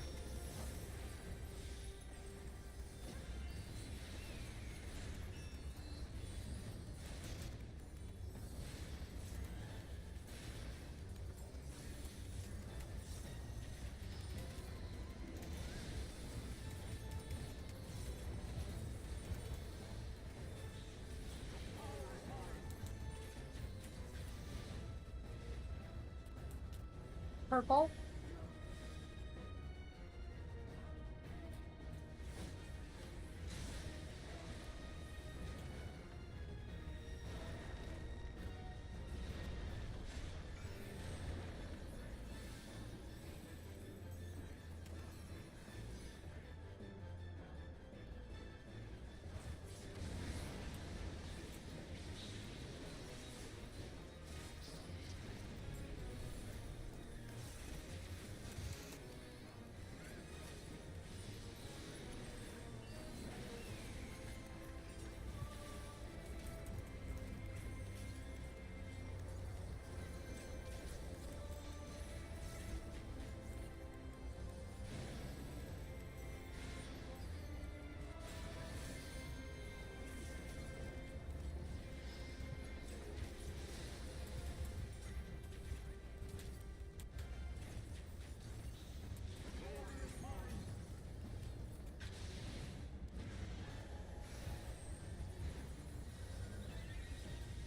Purple.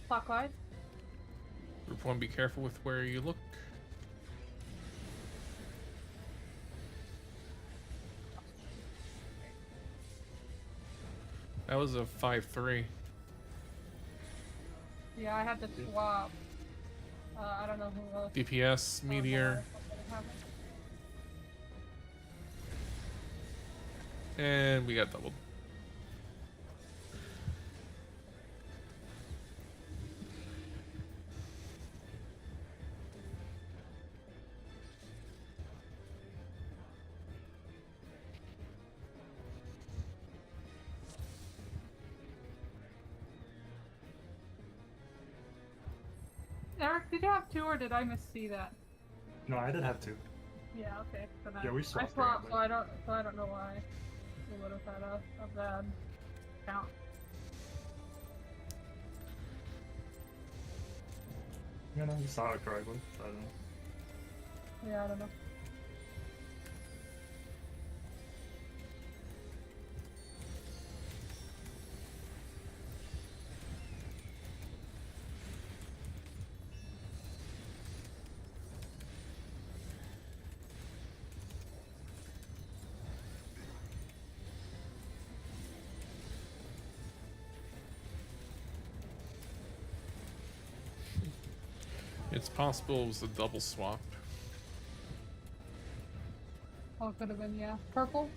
Clockwise. Group 1, be careful with where you look. That was a 5-3. Yeah, I had to swap. I don't know who else. DPS, meteor, and we got doubled. Eric, did you have 2 or did I miss-see that? No, I did have 2. Yeah, okay. Then Yeah, we I swapped swapped, randomly. so I don't know why we would have had a bad count. You know, you saw it correctly, so I don't know. Yeah, I don't know. It's possible it was a double swap. Oh, it could have been, yeah. Purple?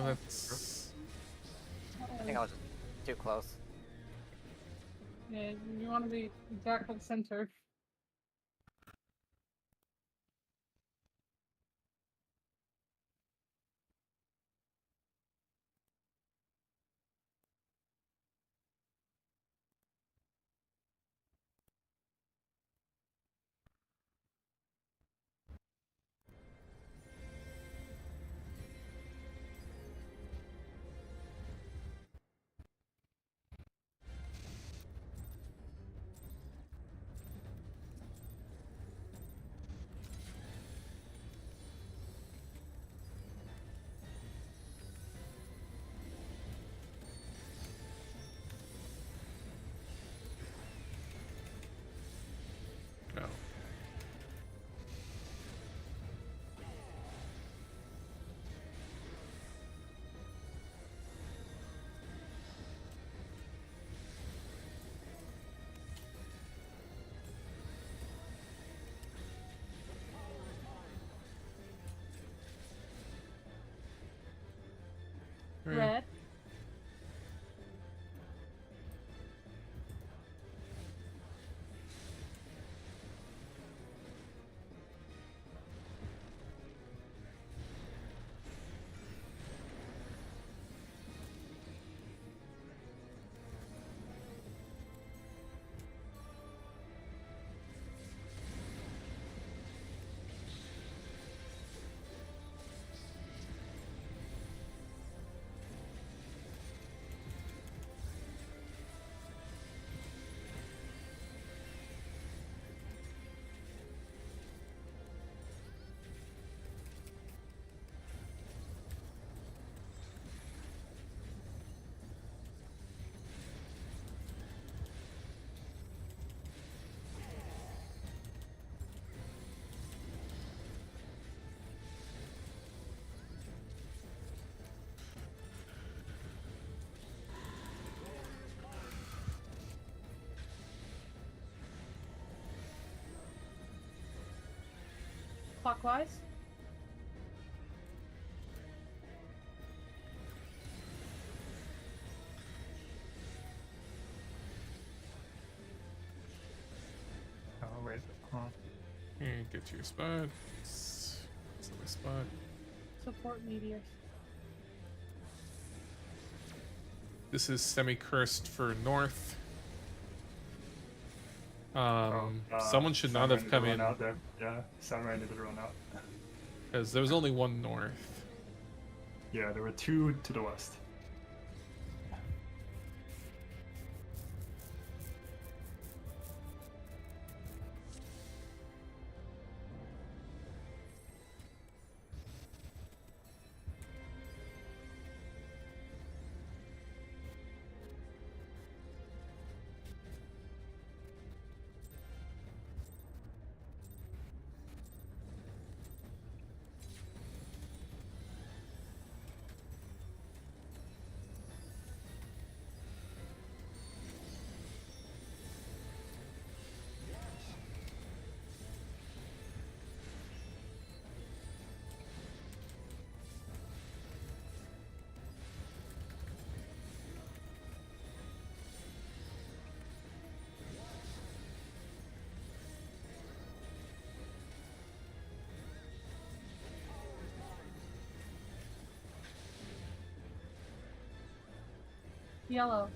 That's... I think I was just too close. Yeah, you want to be exactly centered. Counterclockwise. Oh, wait. Huh. And get to your spot. It's my spot. Support meteors. This is semi-cursed for north. Someone should not Samurai have need come to in run out there. Yeah, Samurai needed to run out. because there was only one north. Yeah, there were two to the west. Yellow.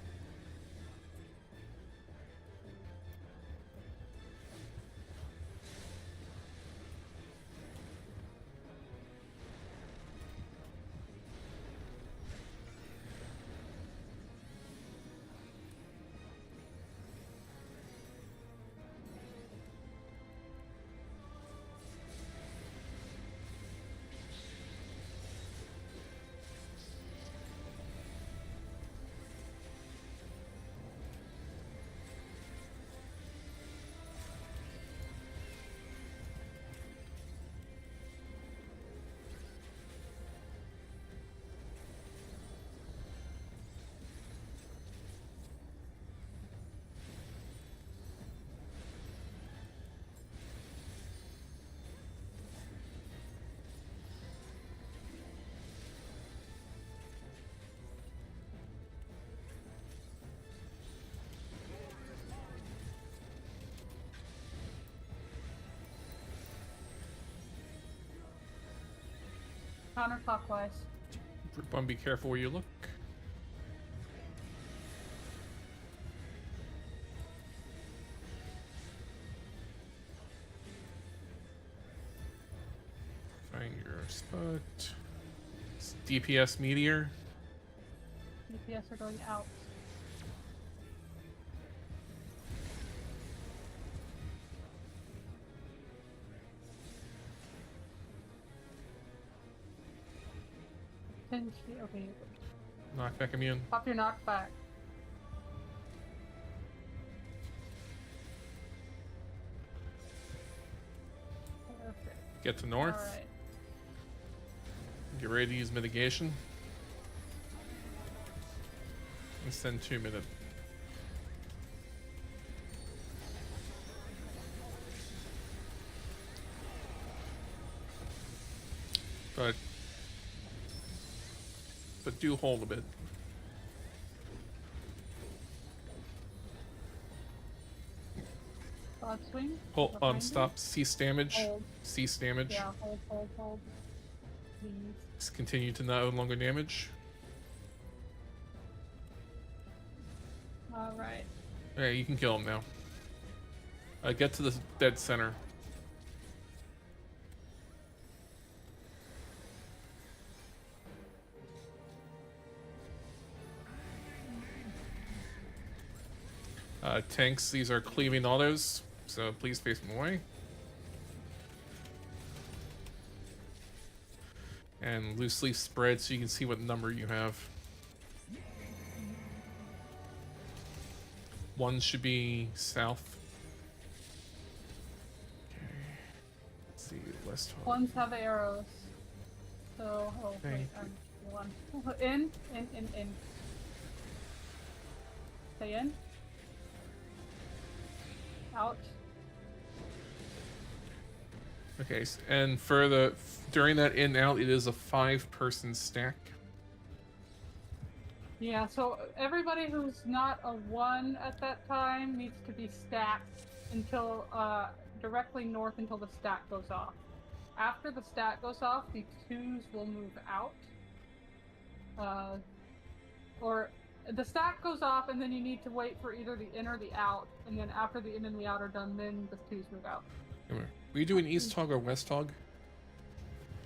Counterclockwise. Group 1, be careful where you look. Find your spot. It's DPS meteor. DPS are going out. Okay. Knockback immune. Pop your knockback. Perfect. Get to north. Alright. Get ready to use mitigation. And send 2 minutes. But do hold a bit. Broad swing. Hold on, Behind stop. Cease damage. Hold. Cease damage. you. Yeah, hold. Please. Just continue to no longer damage. Alright. Alright, you can kill him now. Get to the dead center. Tanks, these are cleaving autos, so please face them away. And loosely spread so you can see what number you have. One should be south. Okay. Let's see, west. Ones have arrows. So, oh wait, Thank I'm one. In. Stay in. Out. Okay, and for the during that in out, it is a 5-person stack. Yeah, so everybody who's not a 1 at that time needs to be stacked until directly north until the stack goes off. After the stack goes off, the 2s will move out. Or the stack goes off, and then you need to wait for either the in or the out, and then after the in and the out are done, then the 2s move out. Were you doing East Hog or West Hog?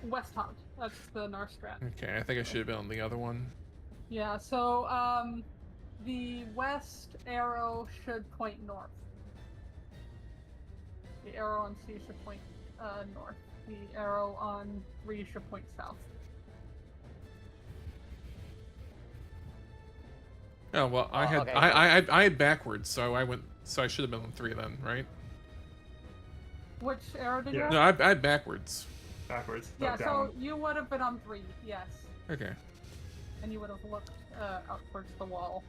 West Hog, that's the North strat. Okay, I think I should have been on the other one. Yeah, so the west arrow should point north. The arrow on C should point north. The arrow on 3 should point south. Oh well, I had okay. I had backwards, so I should have been on 3 then, right? Which arrow did you Yeah. have? No, I had backwards. Backwards. Yeah, Not so down. you would have been on 3, yes. Okay. And you would have looked out towards the wall.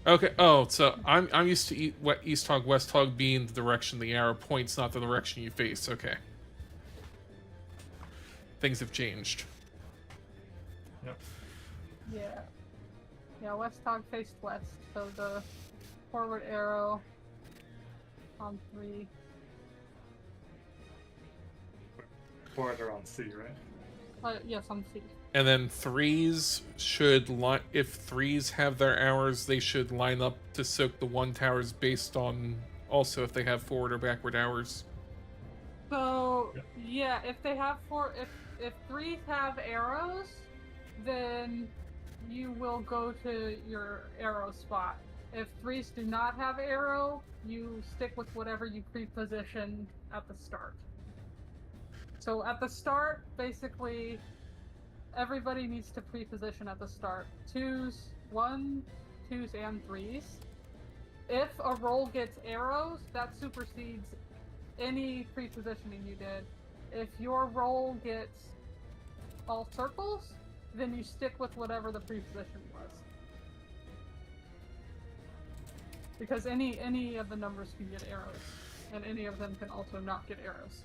Okay. Oh, so I'm used to East Hog, West Hog being the direction the arrow points, not the direction you face. Okay. Things have changed. Yep. Yeah. Yeah, West Hog faced west, so the forward arrow on 3. Forward on C, right? Yes, on C. And then 3s should if 3s have their arrows, they should line up to soak the 1 towers based on also if they have forward or backward arrows. So yeah, if they have if 3s have arrows, then you will go to your arrow spot. If 3s do not have arrow, you stick with whatever you pre-position at the start. So at the start, basically, everybody needs to pre-position at the start. 2s, 1, 2s, and 3s. If a roll gets arrows, that supersedes any pre-positioning you did. If your roll gets all circles, then you stick with whatever the pre-position was. Because any of the numbers can get arrows, and any of them can also not get arrows.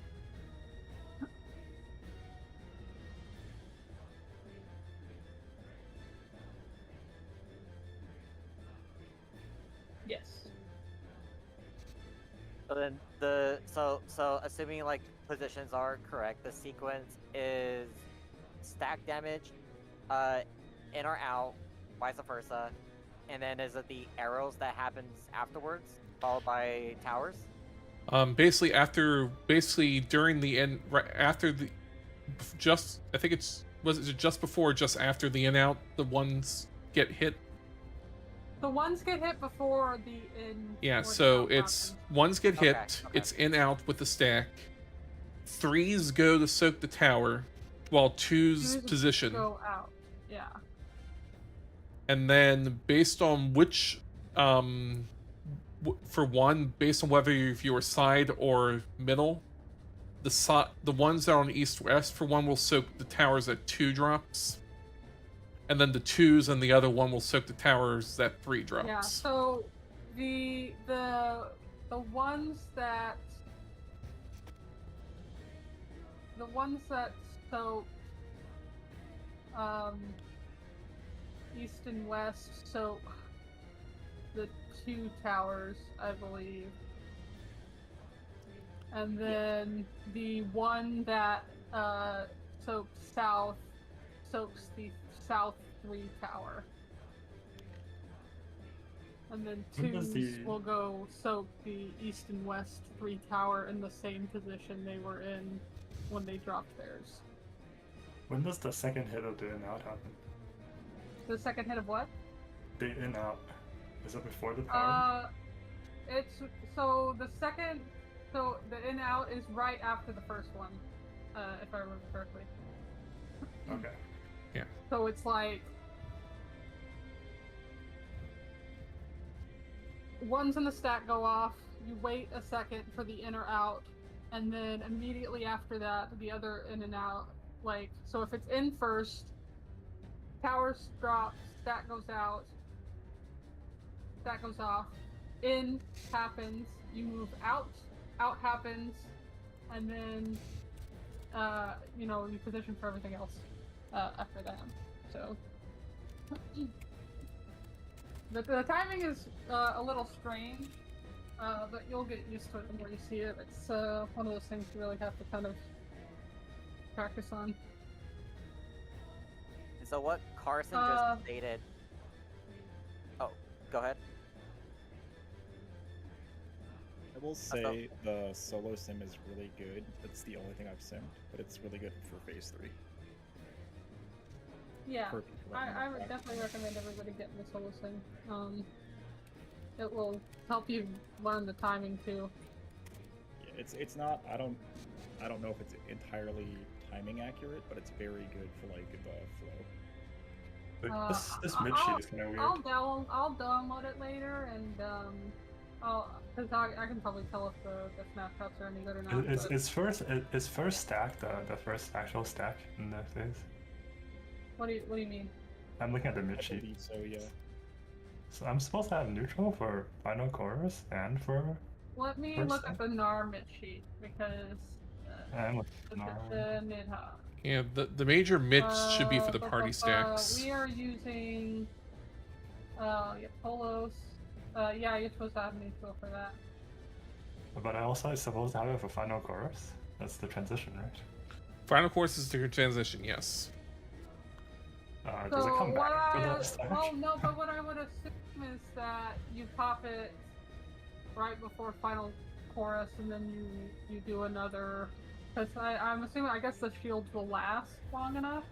Yes. So then so assuming like positions are correct, the sequence is stack damage, in or out, vice versa, and then is it the arrows that happens afterwards, followed by towers? Basically during the end, right after the, I think was it just before or just after the in out, the ones get hit. The ones get hit before the in. Yeah, or the so out it's happens. ones get hit, Okay. it's in out with the stack. 3s go to soak the tower, while 2s Twos position. Go out. Yeah. And then based on which, for one, based on whether if you were side or middle, the ones that are on east west for one will soak the towers at 2 drops, and then the 2s and the other one will soak the towers at 3 drops. Yeah. So the ones that soak east and west soak the 2 towers, I believe. And then the one that soaks south soaks the south 3 tower. And then When does 2s the- will go soak the east and west 3 tower in the same position they were in when they dropped theirs. When does the second hit of the in out happen? The second hit of what? The in out. Is it before the power? It's so the second, so the in out is right after the first one, if I remember correctly. Okay. So it's like ones in the stack go off, you wait a second for the in or out, and then immediately after that, the other in and out. Like, so if it's in first, towers drop, stack goes out, stack goes off, in happens, you move out, out happens, and then you know, you position for everything else after that. So the timing is a little strange, but you'll get used to it the more you see it. It's one of those things you really have to kind of practice on. And so what Carson just stated. Oh, go ahead. I will say the solo sim is really good. It's the only thing I've simmed, but it's really good for phase 3. Yeah, For people that I know would that. definitely recommend everybody getting the solo sim. It will help you learn the timing too. Yeah, it's not. I don't know if it's entirely timing accurate, but it's very good for like the flow. Like, this mid sheet is kind of weird. I'll download it later, and because I can probably tell if the snapshots are any good or not. Is first stack the first actual stack in the phase? What do you mean? I'm looking at the mid I sheet. believe so, yeah. So I'm supposed to have neutral for final chorus and for. Let me First look at stack? the NAR mid sheet because I'm looking at NAR. the Nidha. Yeah, the major mix should be for the party stacks. We are using Polos. Yeah, you're supposed to have neutral for that. But I also supposed to have it for final chorus. That's the transition, right? Final course is the transition, yes. Does it come back for that stack? Well, no, but what I would assume is that you pop it right before final chorus, and then you do another. Because I'm assuming, I guess the shields will last long enough.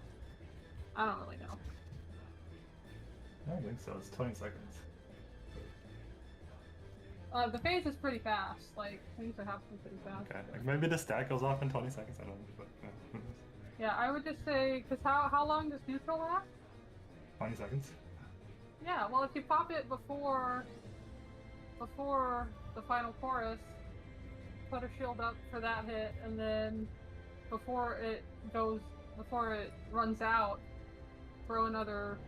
I don't really know. I don't think so. It's 20 seconds. The phase is pretty fast. Like, things are happening pretty fast. Okay, like maybe the stack goes off in 20 seconds. I don't know, but yeah, who knows? Yeah, I would just say, because how long does neutral last? 20 seconds. Yeah, well, if you pop it before the final chorus, put a shield up for that hit, and then before it runs out, throw another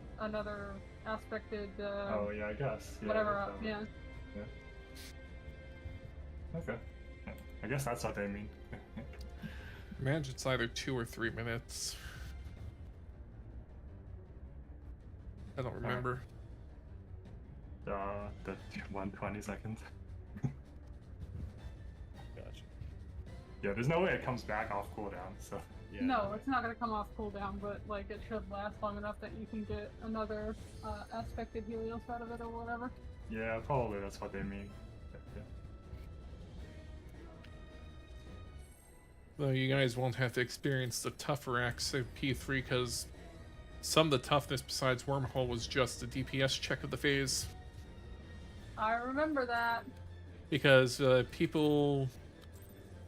aspected Oh yeah, I guess. Yeah, whatever up. Yeah. Okay. Yeah. I guess that's what they mean. Imagine it's either 2 or 3 minutes. I don't remember. The 120 seconds. Gotcha. Yeah, there's no way it comes back off cooldown, so. Yeah, No, it's not gonna come off cooldown, but like it should last long enough that you can get another aspected Helios out of it or whatever. Yeah, probably that's what they mean. Yeah. Though you guys won't have to experience the tougher acts of P3 because some of the toughness besides Wormhole was just the DPS check of the phase. I remember that. Because people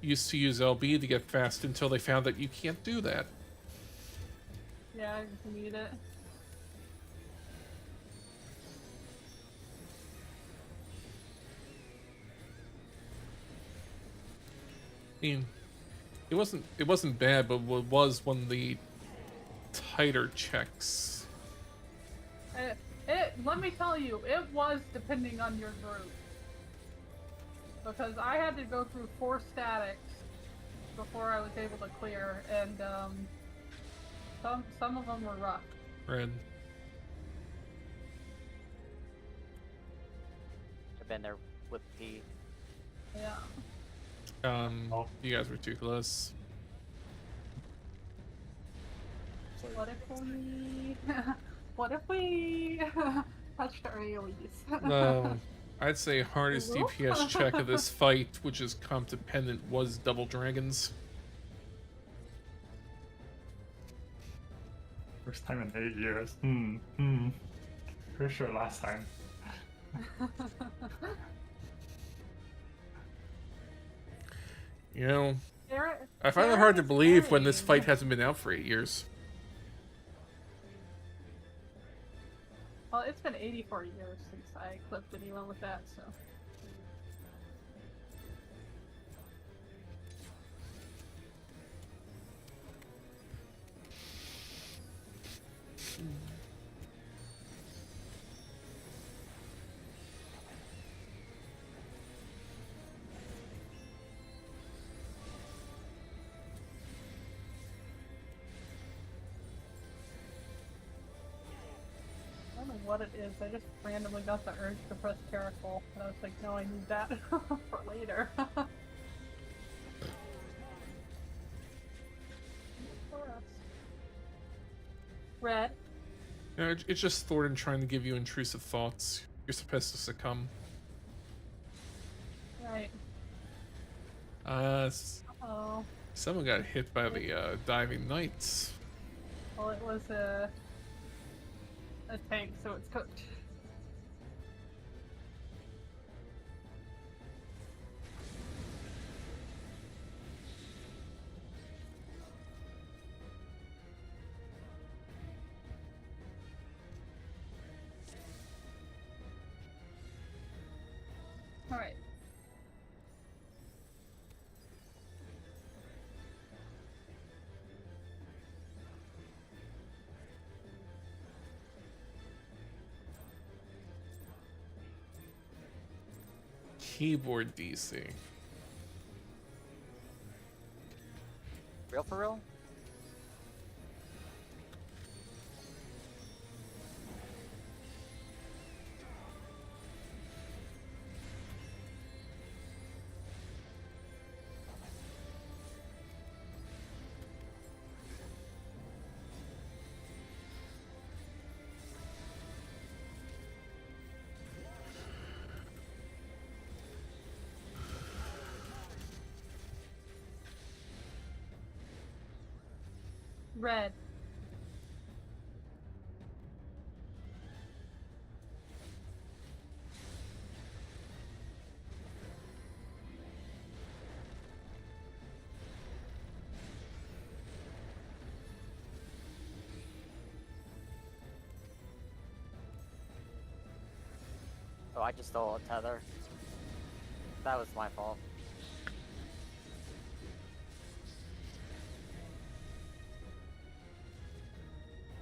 used to use LB to get fast until they found that you can't do that. Yeah, I just need it. I mean, it wasn't bad, but it was one of the tighter checks. Let me tell you, it was depending on your group. Because I had to go through 4 statics before I was able to clear, and some of them were rough. Red. I've been there with P. Yeah. You guys were too close. Sorry. What if we touched our AoEs? No, I'd say hardest Whoop. DPS check of this fight, which is comp dependent, was Double Dragons. First time in 8 years. Pretty sure last time. You know, Garrett- I find it Garrett hard to is believe when this carrying. fight hasn't been out for 8 years. Well, it's been 84 years since I clipped anyone with that, so. what it is. I just randomly got the urge to press Caracol, and I was like, no, I need that for later. Red. No, it's just Thornton trying to give you intrusive thoughts. You're supposed to succumb. Right. Oh. Someone got hit by the diving knights. Well, it was a tank, so it's cooked. All right. Keyboard DC. Real for real? Red. Oh, I just stole a tether. That was my fault.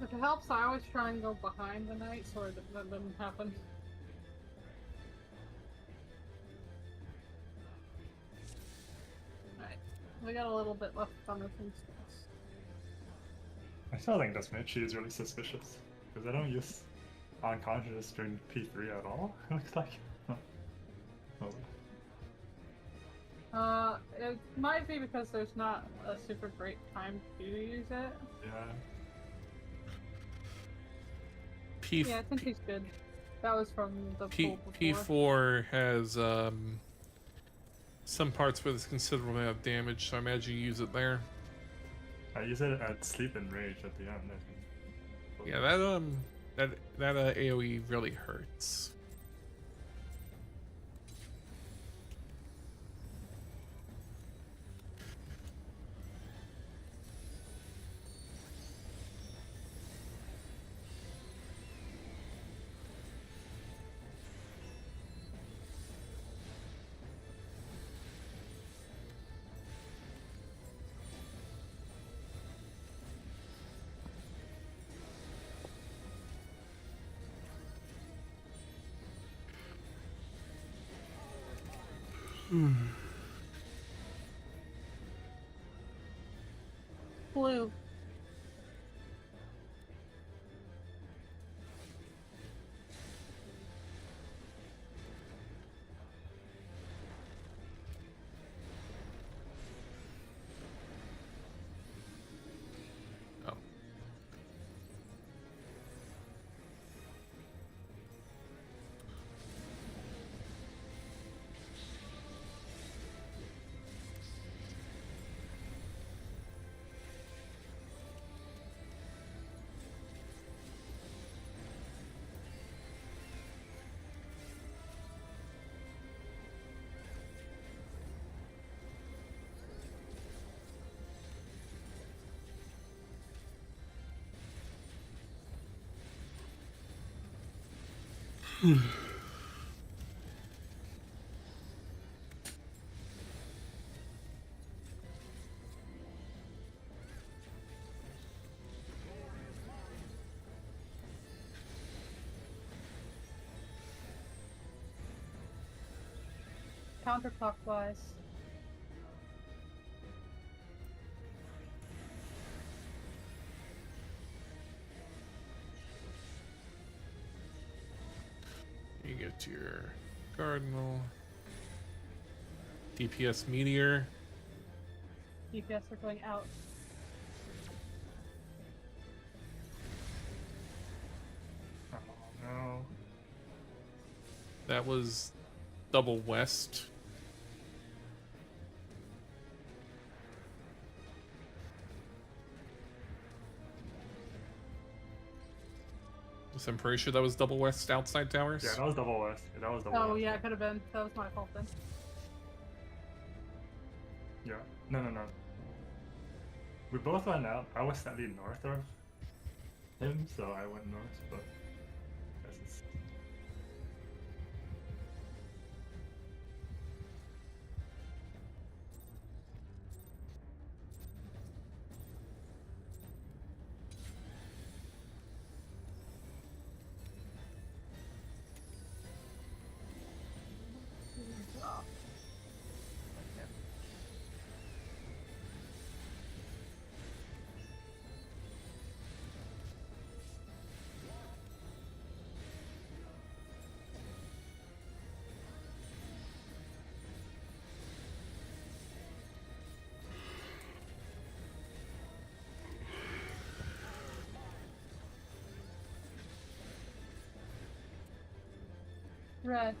If it helps, I always try and go behind the knight so that doesn't happen. Alright, we got a little bit left on this instance. I still think this Mitchie is really suspicious because I don't use unconscious during P3 at all. It looks like. Oh. It might be because there's not a super great time to use it. Yeah. Yeah, I think he's good. That was from the pool P4 before. has some parts where there's considerable amount of damage, so I imagine you use it there. I use it at Sleep and Rage at the end, I think. Yeah, that AoE really hurts. Blue. Oh. Counterclockwise. get to your Cardinal. DPS Meteor. DPS are going out. Oh no. That was double west. So I'm pretty sure that was double west outside towers. Yeah, that was double west. Yeah, that was double Oh west. yeah, it could have been. That was my fault then. Yeah. No. We both went out. I was slightly north of him, so I went north, but guess it's... Red.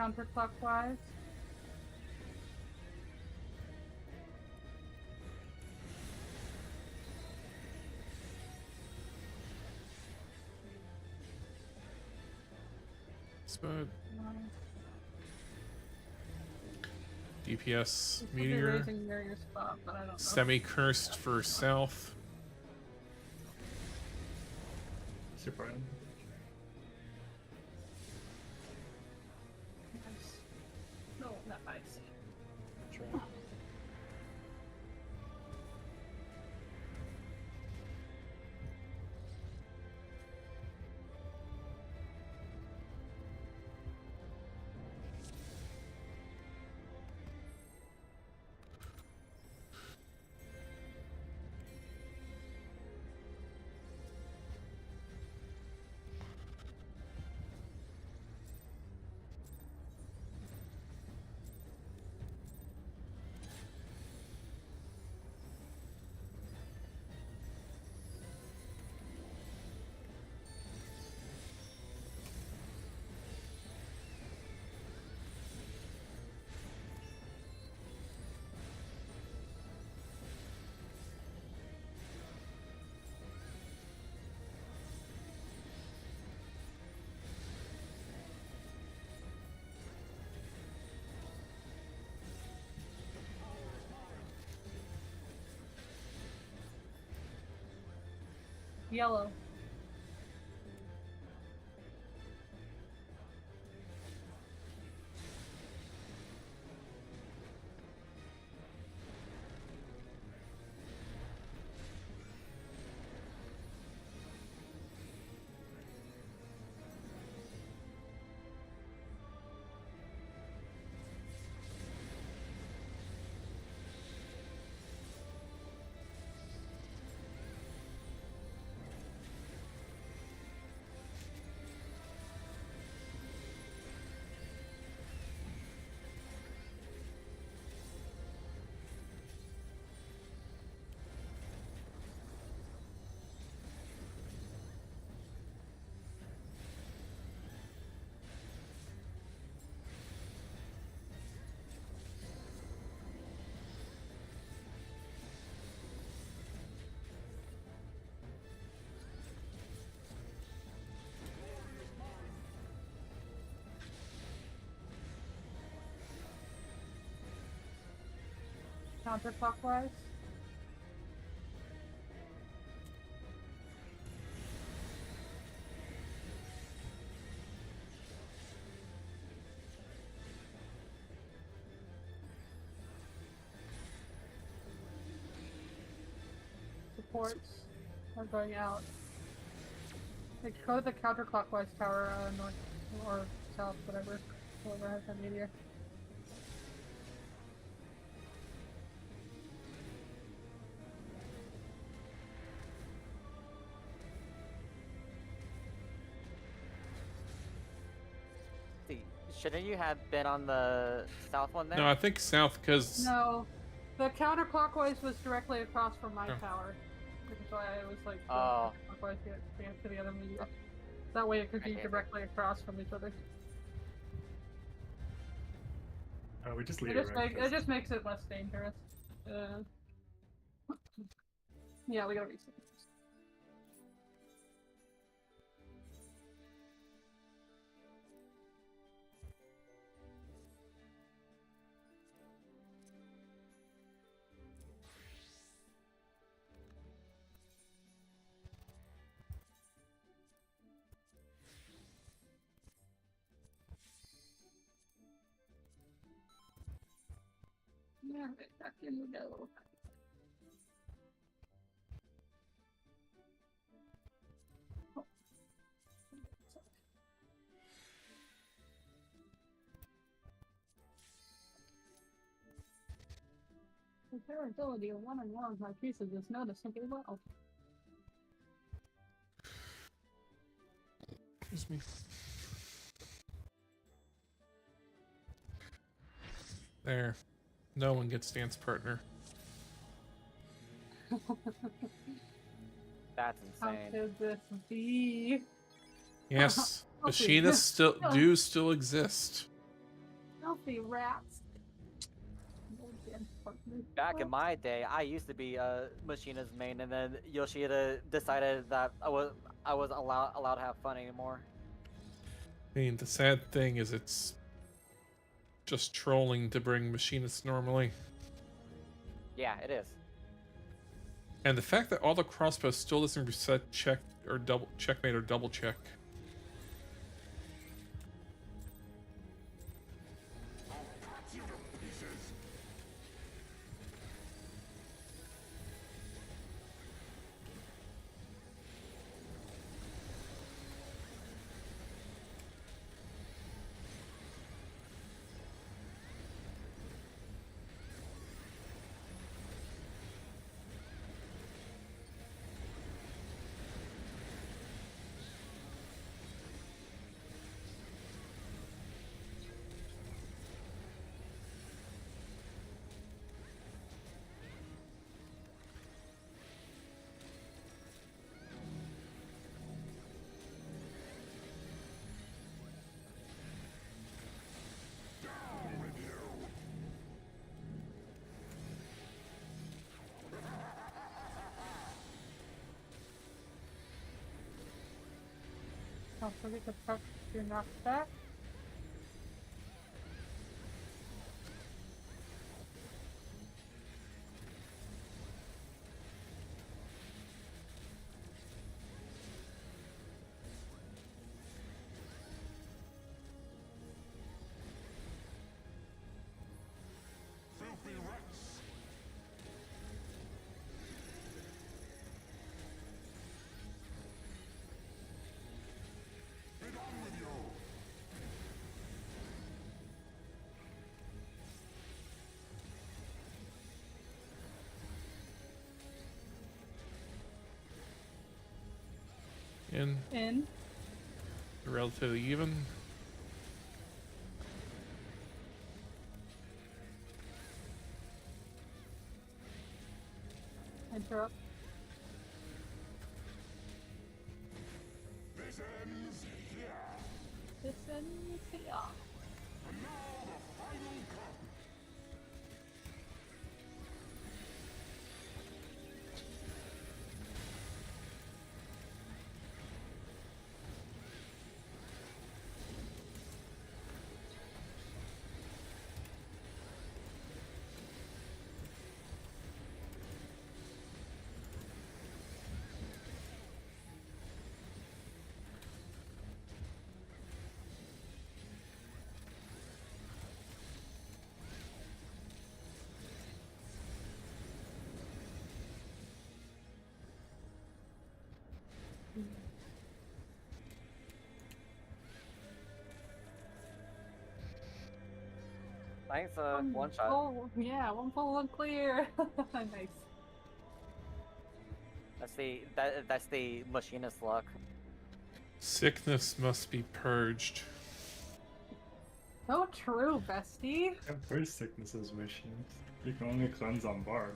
Counterclockwise. Spot. Nice. DPS This will be Meteor. raising near your spot, but I don't know. Semi-cursed for south. Super end. Nice. No, not nice. Try. Yellow. counterclockwise. Supports are going out. Like, go to the counterclockwise tower, north or south, whatever has that meteor. Shouldn't you have been on the south one there? No, I think south because No, the counterclockwise was directly across from my Oh. tower, which is why I was like, Oh. counterclockwise to get to the other meteor. That way it could be Okay. directly across from each other. We just It leave just, right? it just makes it less dangerous. Yeah, we gotta reset. Yeah, back in we go. The variability of one and one of my pieces is noticeably well. excuse me. There. No one gets dance partner. That's How insane. could this be? Yes, Healthy. machinists still exist. Healthy rats. Back in my day, I used to be a machinist main, and then Yoshida decided that I was allowed to have fun anymore. I mean, the sad thing is it's just trolling to bring machinists normally. Yeah, it is. And the fact that all the crossbows still doesn't reset check or double checkmate or double check. Oh, so we could touch your knockback. In. Relatively even. Interrupt. This ends here. Nice, one shot. Oh, yeah, one full, one clear. Nice. That's the machinist luck. Sickness must be purged. So true, bestie. Yeah, first sickness is machines. You can only cleanse on Bard.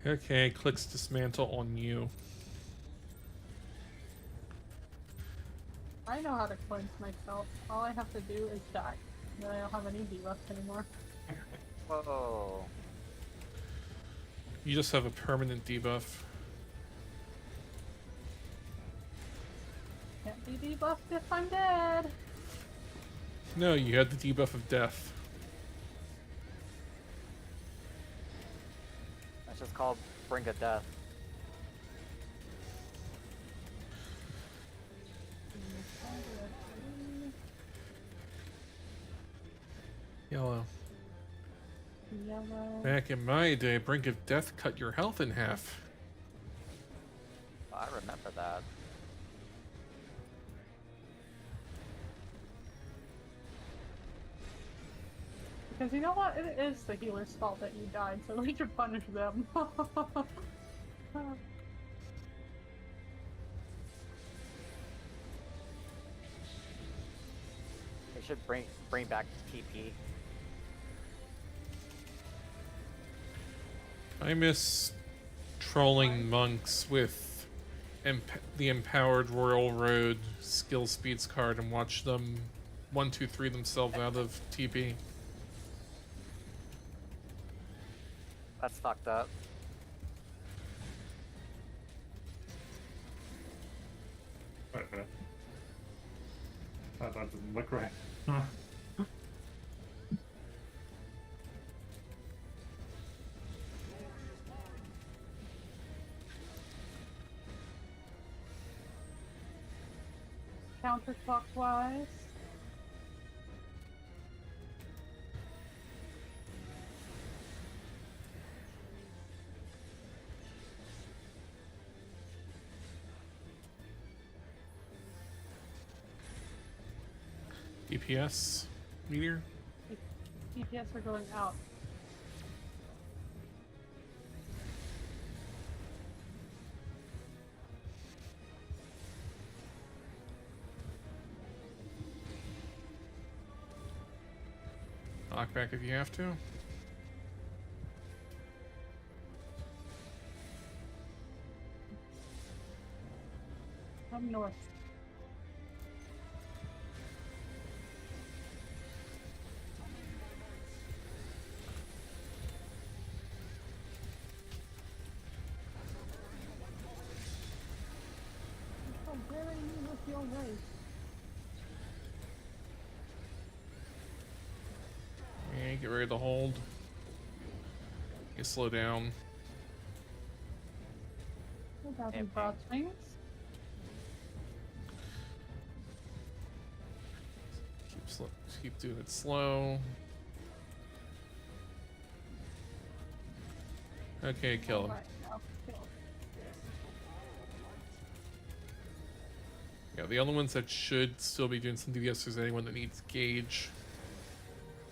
Okay, clicks dismantle on you. I know how to cleanse myself. All I have to do is die. Then I don't have any debuffs anymore. Whoa. You just have a permanent debuff. Can't be debuffed if I'm dead. No, you had the debuff of death. That's just called Brink of Death. Yellow. Yellow. Back in my day, Brink of Death cut your health in half. I remember that. Because you know what? It is the healer's fault that you died, so we should punish them. They should bring back TP. I miss trolling monks with the Empowered Royal Road skill speeds card and watch them 1, 2, 3 themselves out of TP. That's fucked up. Wait a minute. That doesn't look right. Counterclockwise. DPS meteor. DPS are going out. Knock back if you have to. Up north. How dare you with your race? Yeah, get ready to hold. You slow down. What about Yep. the broad swings? Keep doing it slow. Okay, kill him. Alright, now kill. Yeah, the only ones that should still be doing some DPS is anyone that needs gauge.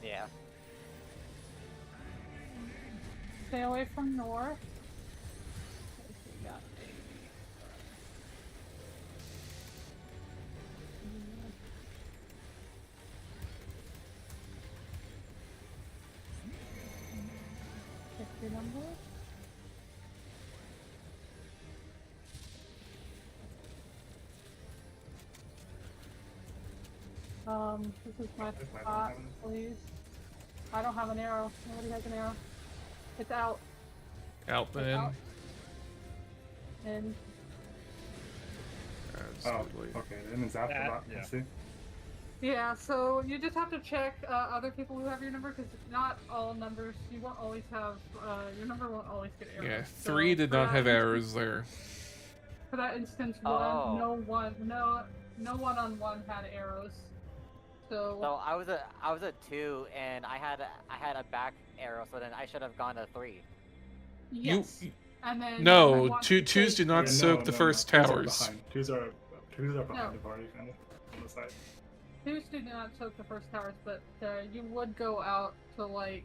Yeah. Stay away from north. We got pick your number. This is my This might spot, happen. please. I don't have an arrow. Nobody has an arrow. It's out. Out It's then. out. And Oh, okay. Then it's after That, that. yeah. I see. yeah, so you just have to check other people who have your number, because not all numbers, you won't always have, your number won't always get arrows. Yeah, So 3 did for not that have instance- arrows there. For that instance, Oh. no one-on-one had arrows. So, So I was a 2 and I had a back arrow, so then I should have gone to 3. yes. And then No, I want to twos take- do not Wait, soak the first Twos are towers. behind. Twos are behind No. the party, kind of on the side. Twos do not soak the first towers, but you would go out to like.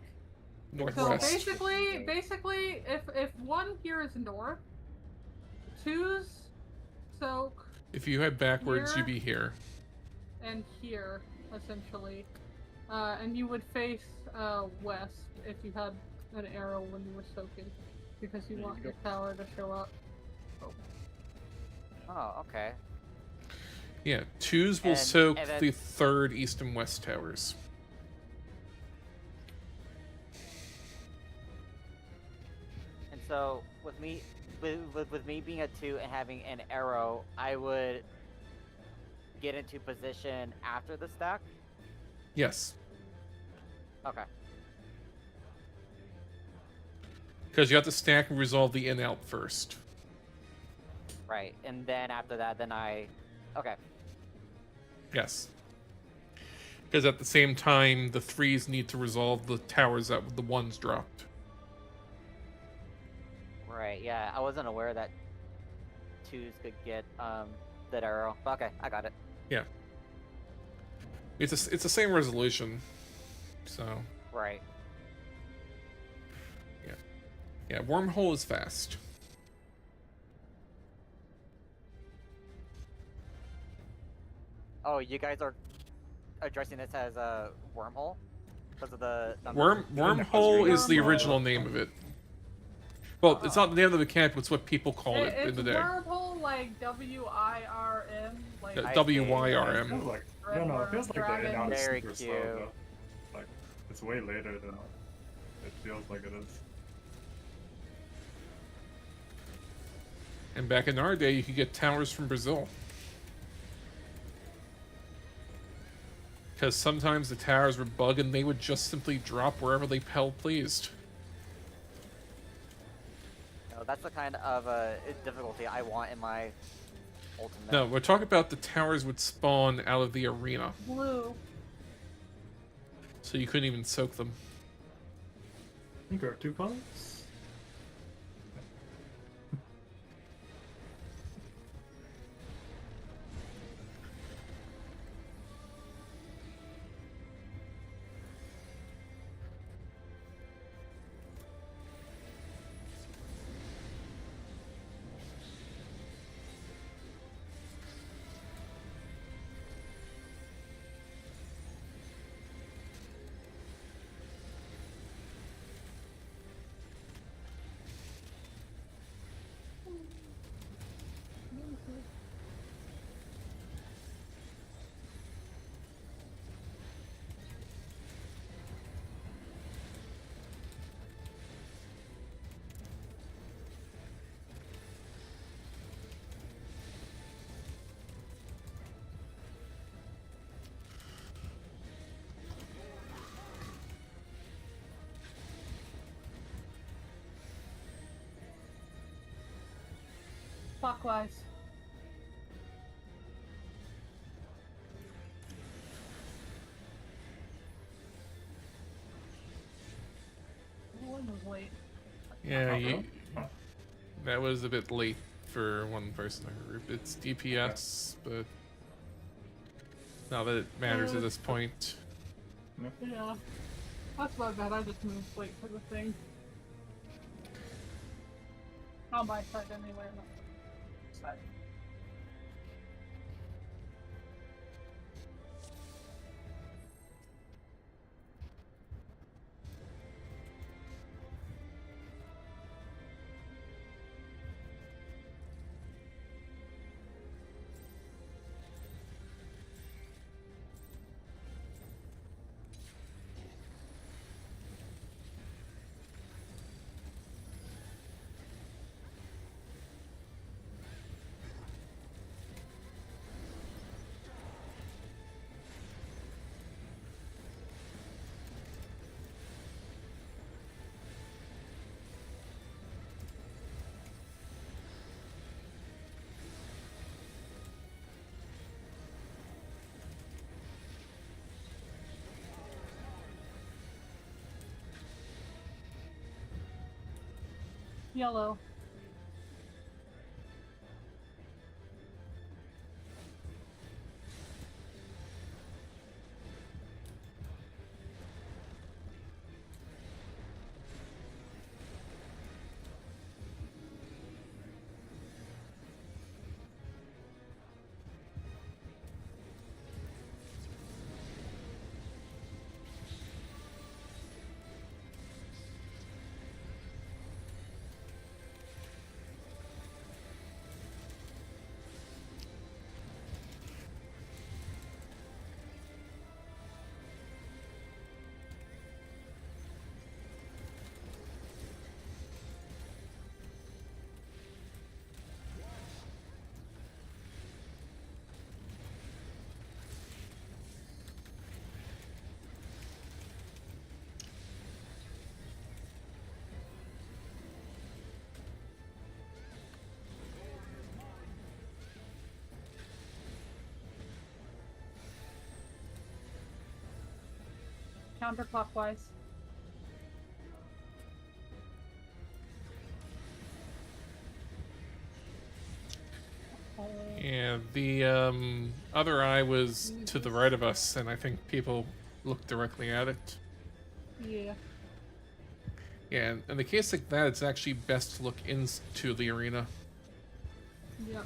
So Northwest. basically, if one here is north, twos soak If you head backwards, Here. you'd be here. and here essentially, and you would face west if you had an arrow when you were soaking, because you Yeah, you want could your go- tower to show up. Oh, okay. Yeah, twos will And- soak and then- the third east and west towers. And so with me, with me being a 2 and having an arrow, I would get into position after the stack. Yes, Okay. because you have to stack and resolve the in-out first. Right. And then after that, then I. Okay. Yes. Because at the same time, the threes need to resolve the towers that the ones dropped. Right. Yeah, I wasn't aware that 2s could get that arrow. But okay, I got it. Yeah. It's the same resolution. So Right. yeah, wormhole is fast. Oh, you guys are addressing this as a wormhole because of the number. Wormhole is the Wormhole. original name of it. Well, it's not the name of the mechanic, it's what people call it in It's the day. wormhole like WIRM, like Yeah, I WYRM. It feels like, Red no, it Worm feels like the Dragon. in-out is Very super slow, cute. though. Like, it's way later than it feels like it is. And back in our day, you could get towers from Brazil. Because sometimes the towers would bug and they would just simply drop wherever they pleased. No, that's the kind of difficulty I want in my ultimate. No, we're talking about the towers would spawn out of the arena. blue. So you couldn't even soak them. I think there are 2 colors? Clockwise. One was late. Yeah, you, Oh. that was a bit late for one person in our group. It's DPS, but not that it matters at this point. Yeah. That's my bad, I just moved late for the thing. On my side anyway, not side. Yellow. Counterclockwise. Yeah, the other eye was to the right of us, and I think people looked directly at it. Yeah. Yeah, in the case like that, it's actually best to look into the arena. Yep.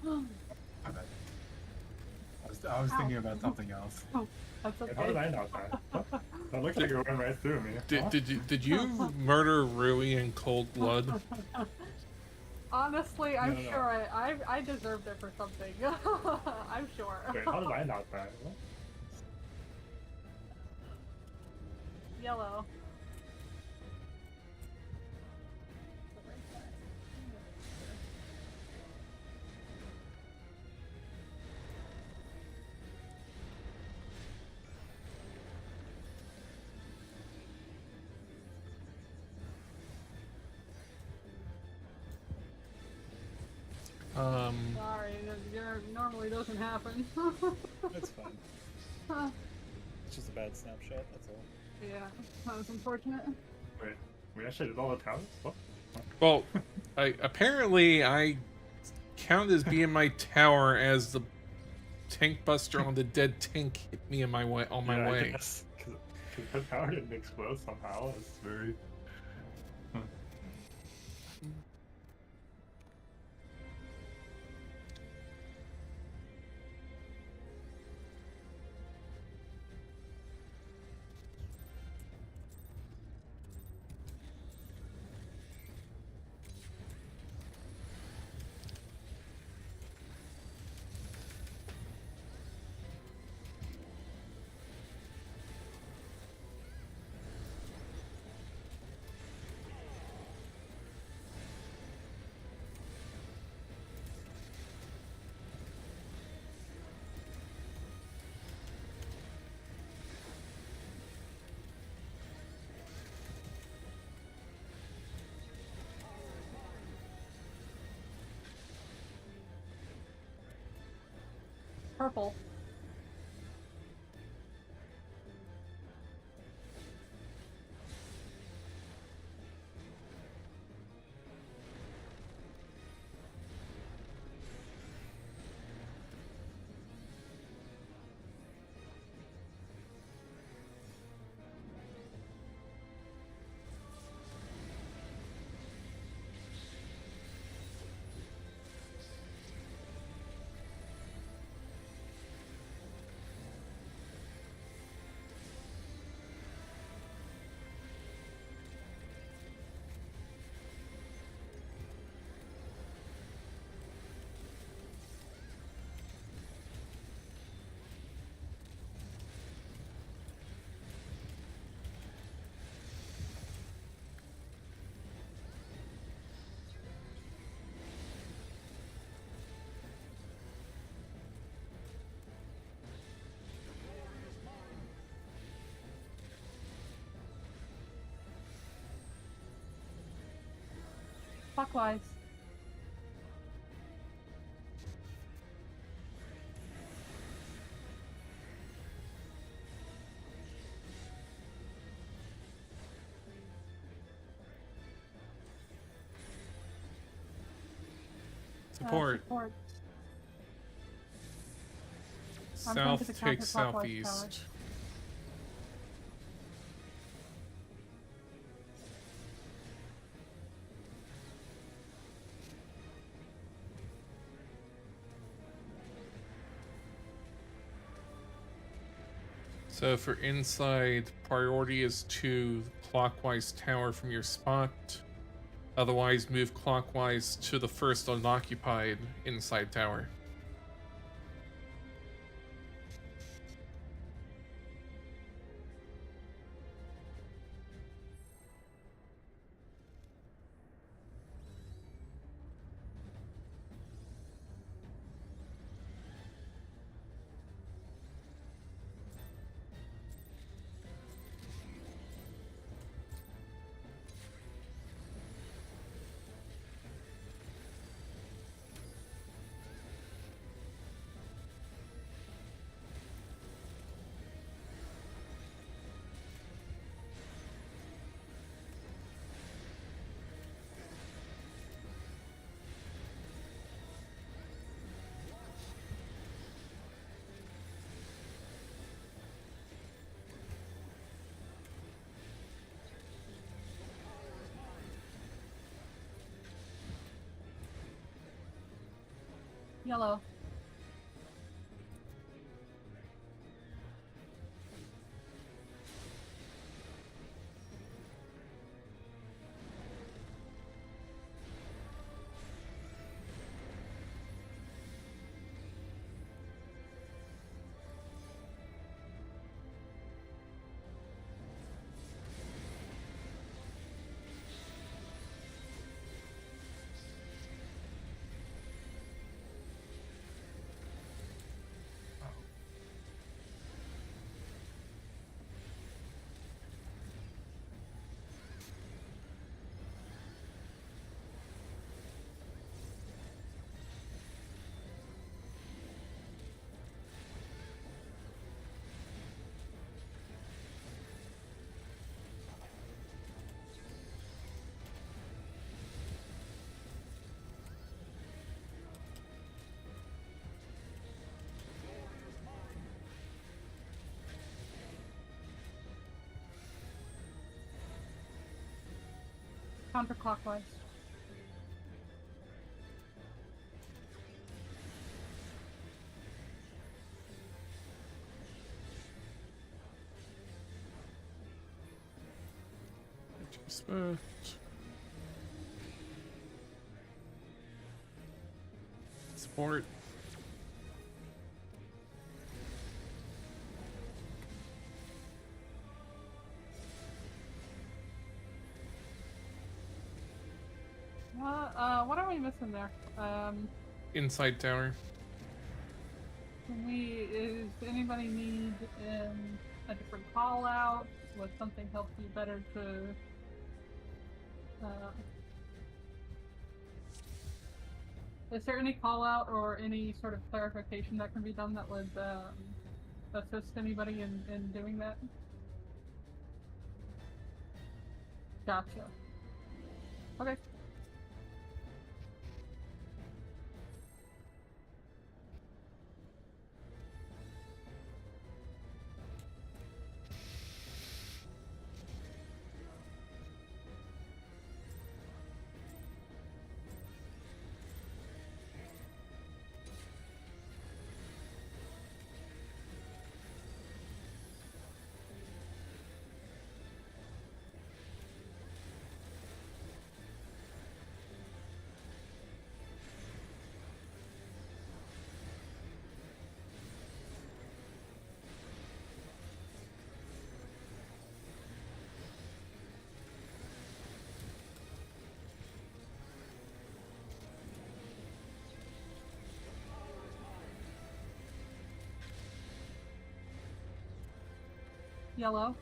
Alright. I was Ow. thinking about something else. That's Wait, how did okay. I not die? What? That looks like it went right through me. Huh? Did you murder Rui in cold blood? Honestly, I'm No. sure I deserved it for something. I'm sure. Wait, how did I not die? What? Yellow. Sorry, that normally doesn't happen. It's fine. It's just a bad snapshot, that's all. Yeah, that was unfortunate. Wait, we actually did all the towers? What? Well, apparently I counted as being my tower as the tank buster on the dead tank hit me in my way on my Yeah, way. Because the tower didn't explode somehow. It's very. Purple. Clockwise. Support. Support. I'm going to the South take counterclockwise southeast. tower. So for inside, priority is to clockwise tower from your spot. Otherwise, move clockwise to the first unoccupied inside tower. Yellow. Counterclockwise. Respect. Support. What are we missing there? Inside tower. Is anybody need a different call out? Would something help you better to is there any call out or any sort of clarification that can be done that would assist anybody in doing that? Gotcha. Okay. Yellow.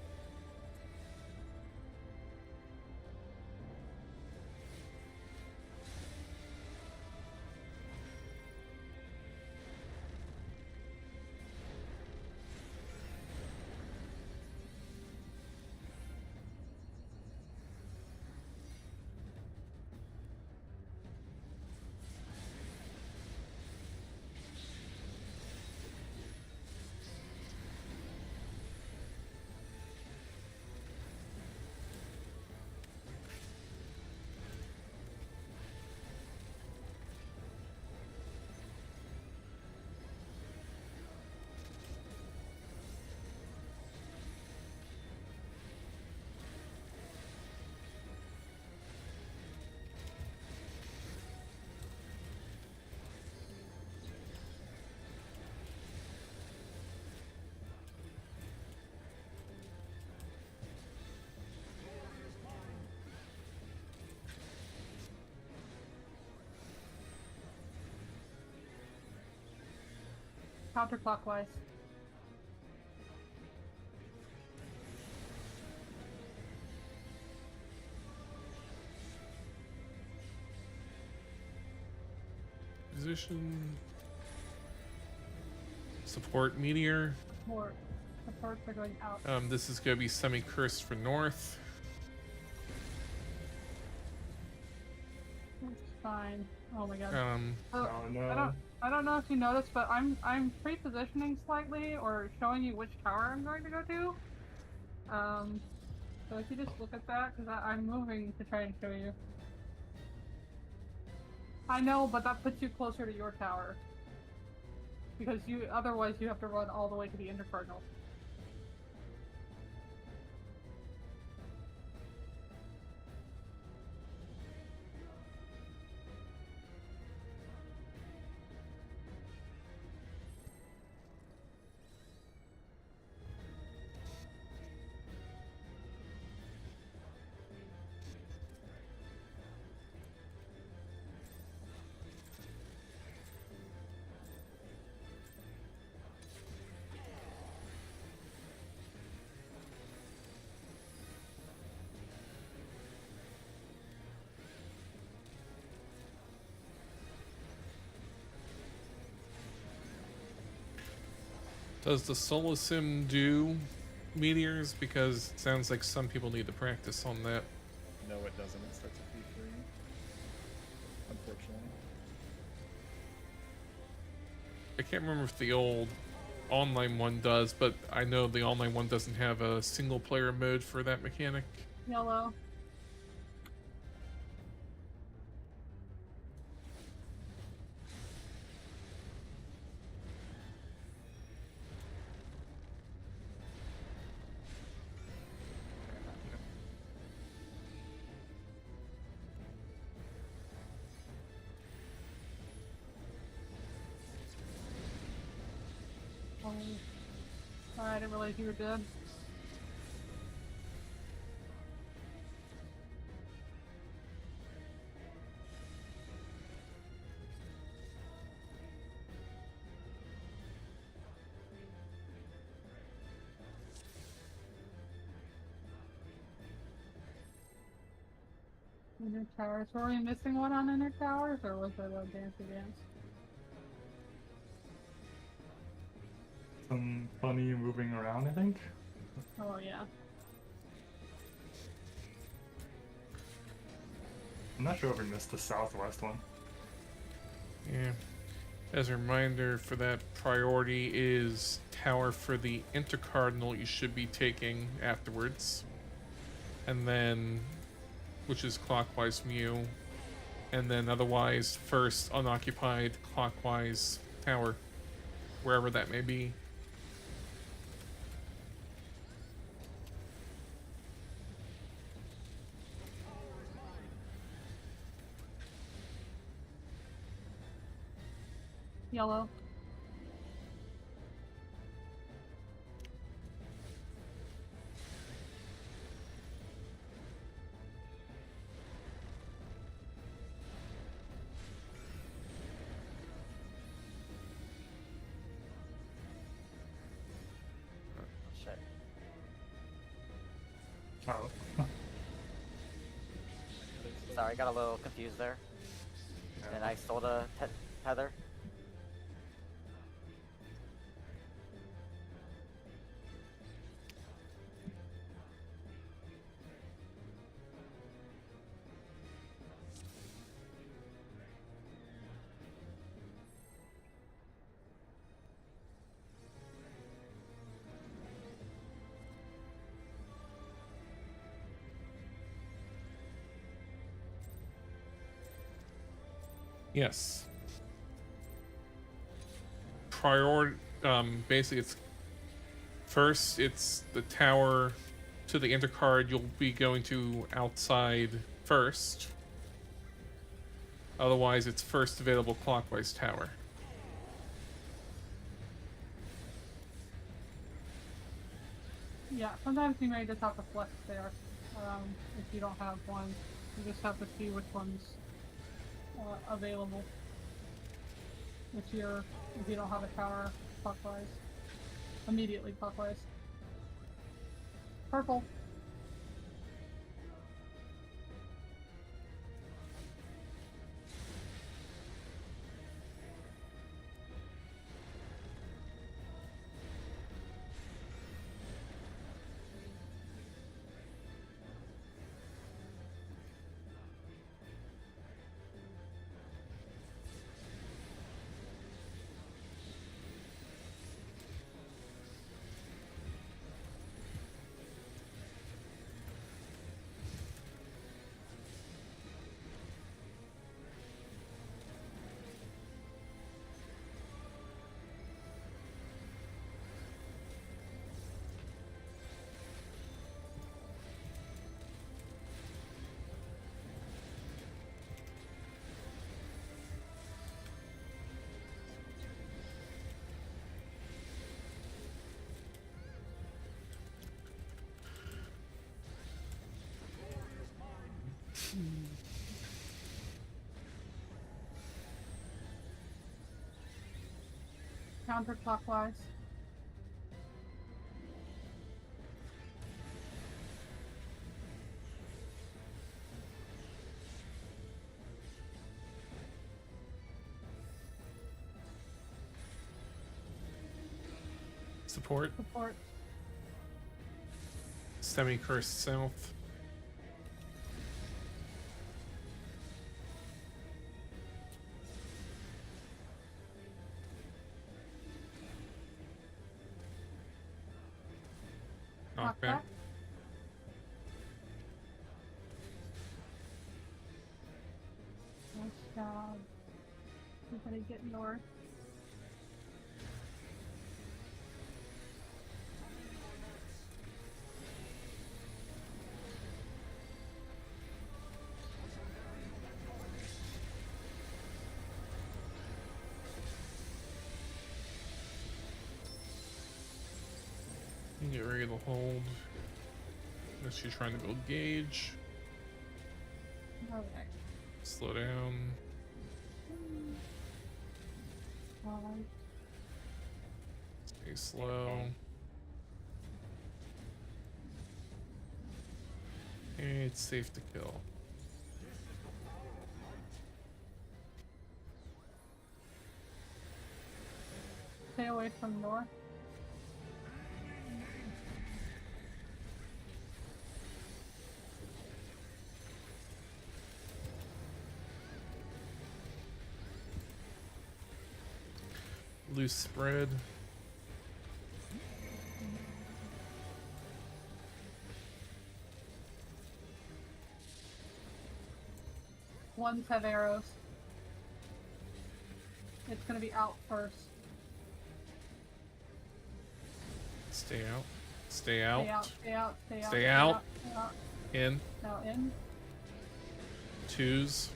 counterclockwise. Position. Support meteor. Supports are going out. This is going to be semi-cursed for north. That's fine. Oh my god. Oh no. I don't know if you noticed, but I'm pre-positioning slightly or showing you which tower I'm going to go to. So if you just look at that, because I'm moving to try and show you. I know, but that puts you closer to your tower. Because otherwise you have to run all the way to the intercardinal. Does the Solar Sim do meteors? Because it sounds like some people need to practice on that. No, it doesn't. It starts at P3. Unfortunately. I can't remember if the old online one does, but I know the online one doesn't have a single player mode for that mechanic. Yellow. Sorry, I didn't realize you were dead. Inner towers. Were we missing one on inner towers, or was it a dancey dance? Some funny moving around, I think. Oh yeah. I'm not sure if we missed the southwest one. Yeah. As a reminder, for that priority is tower for the intercardinal you should be taking afterwards. And then, which is clockwise mu. And then otherwise, first unoccupied clockwise tower, wherever that may be. Yellow. Shit. Oh. Sorry, got a little confused there. And I stole the tether. Yes. Basically it's first it's the tower to the intercard you'll be going to outside first. Otherwise it's first available clockwise tower. Yeah, sometimes you may just have to flex there. If you don't have one, you just have to see which one's available. If you don't have a tower clockwise. Immediately clockwise. Purple. Counterclockwise. Support. Support. Semi-cursed south. Knockback. Nice job. Everybody get north. You can get ready to hold. Unless you're trying to build gauge. Okay. Slow down. Stay slow. It's safe to kill. Stay away from north. Loose spread. Ones have arrows. It's gonna be out first. Stay out. Stay out. Stay out, stay out, stay out. Stay out. Stay out. In. Now in. Twos.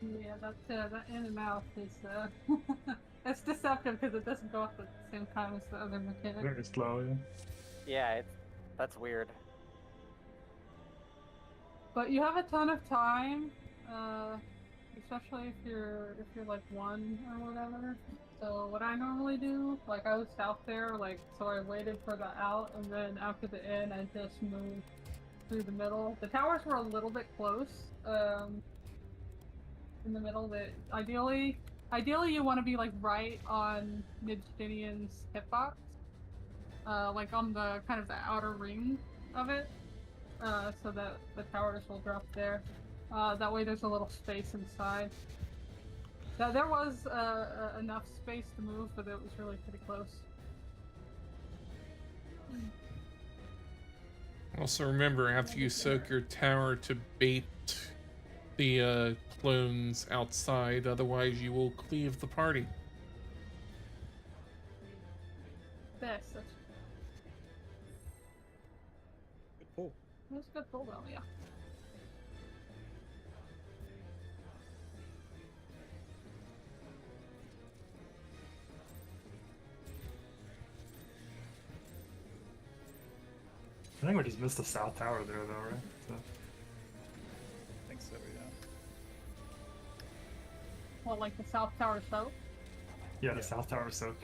Yeah, that in and out is it's deceptive because it doesn't go off at the same time as the other mechanic. Very slow, yeah. Yeah, that's weird. But you have a ton of time, especially if you're like one or whatever. So what I normally do, like I was out there, like so I waited for the out, and then after the in, I just moved through the middle. The towers were a little bit close. In the middle, that ideally you want to be like right on Midginian's hitbox, like on the kind of the outer ring of it, so that the towers will drop there. That way there's a little space inside. There was enough space to move, but it was really pretty close. Also remember, after you soak your tower, to bait the clones outside, otherwise you will cleave the party. That's Good pull. a good pull though, yeah. I think we just missed the south tower there, though, right? So, I think so, yeah. Well, like the South Tower Soak? Yeah, the Yeah. South Tower Soak.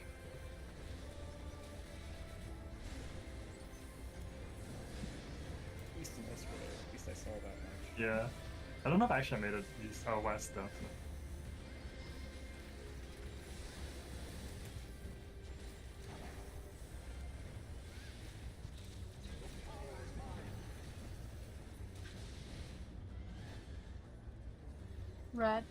At least in this video, at least I saw that much. Yeah. I don't know if I actually made it east or west though. So. Red.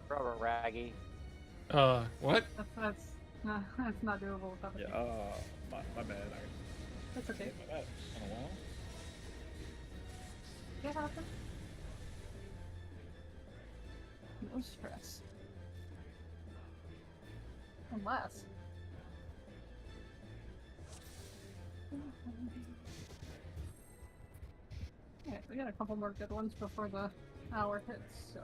Rubber Raggy. What? That's not doable without the Yeah, thing. my bad. That's okay. My bad. On a wall? It happens. No stress. Unless. Yeah, we got a couple more good ones before the hour hits, so.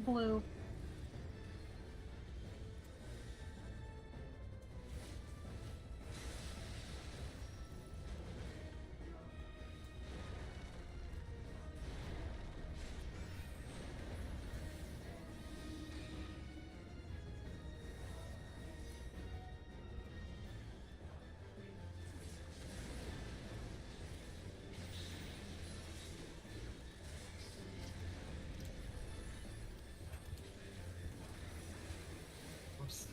Blue. Oops.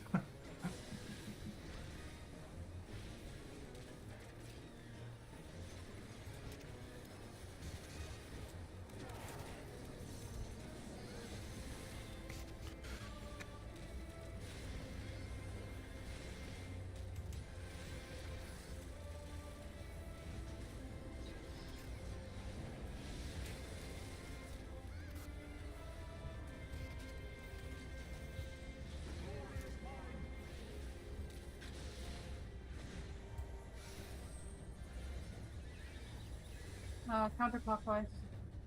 Counterclockwise.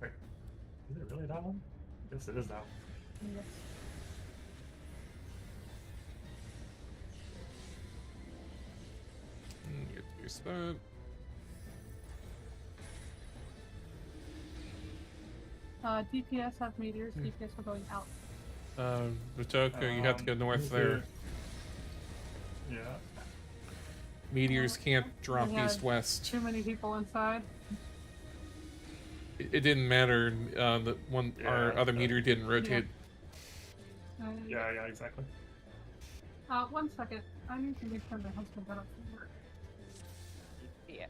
Wait, is it really that one? I guess it is that one. Yes. Get to your spot. DPS have meteors. DPS are going out. Motoko, you have to go north there. Yeah. Meteors can't drop Yeah. east-west. Too many people inside. It didn't matter. The one our Yeah, other meteor didn't rotate. Yeah, exactly. 1 second. I need to make sure my husband got up from work. Yeah.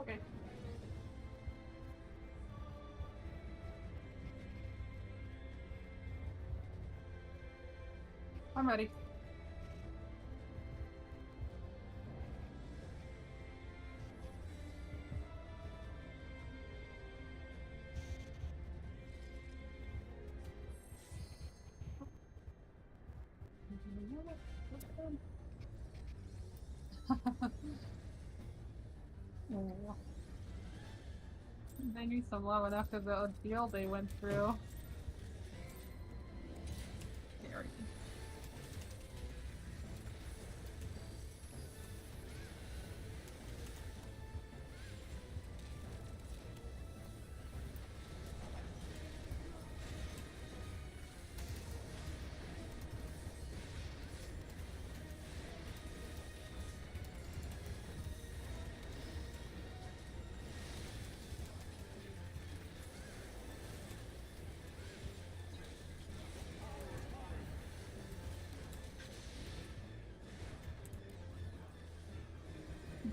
Okay. I'm ready. Oh. They need some love after the deal they went through. Scary.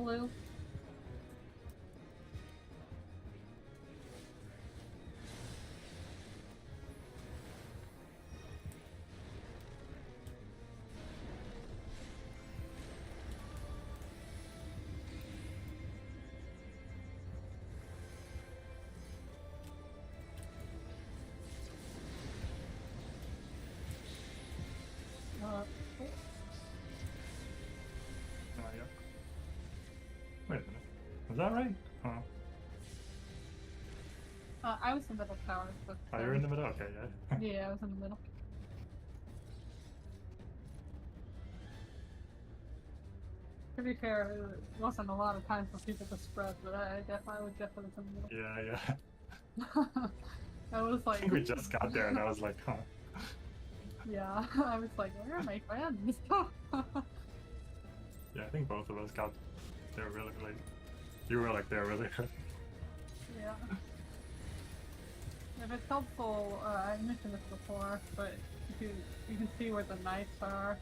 Blue. Oh, yeah. Wait a minute. Was that right? Oh. I was in the middle tower, but Oh, you're in the middle? Okay, yeah. yeah, I was in the middle. To be fair, it wasn't a lot of time for people to spread, but I was definitely in the middle. Yeah, yeah. I was I like, think we just got there and I was like, huh. yeah, I was like, where are my friends? Yeah, I think both of us got there really late. You were like there really good. Yeah. If it's helpful, I mentioned this before, but you can see where the knights are,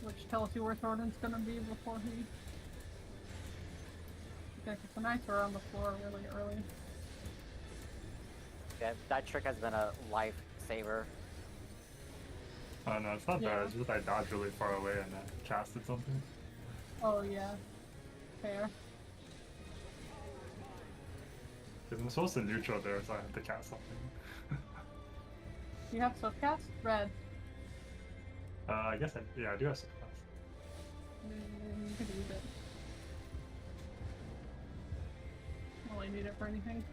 which tells you where Thornton's gonna be before he. Yeah, 'cause the knights are on the floor really early. Yeah, that trick has been a lifesaver. Oh no, it's not Yeah. bad. It's just I dodged really far away and then casted something. Oh yeah, fair. Because I'm supposed to neutral there, so I have to cast something. You have subcast? Red. I guess I do have some class. You could use it. Really need it for anything.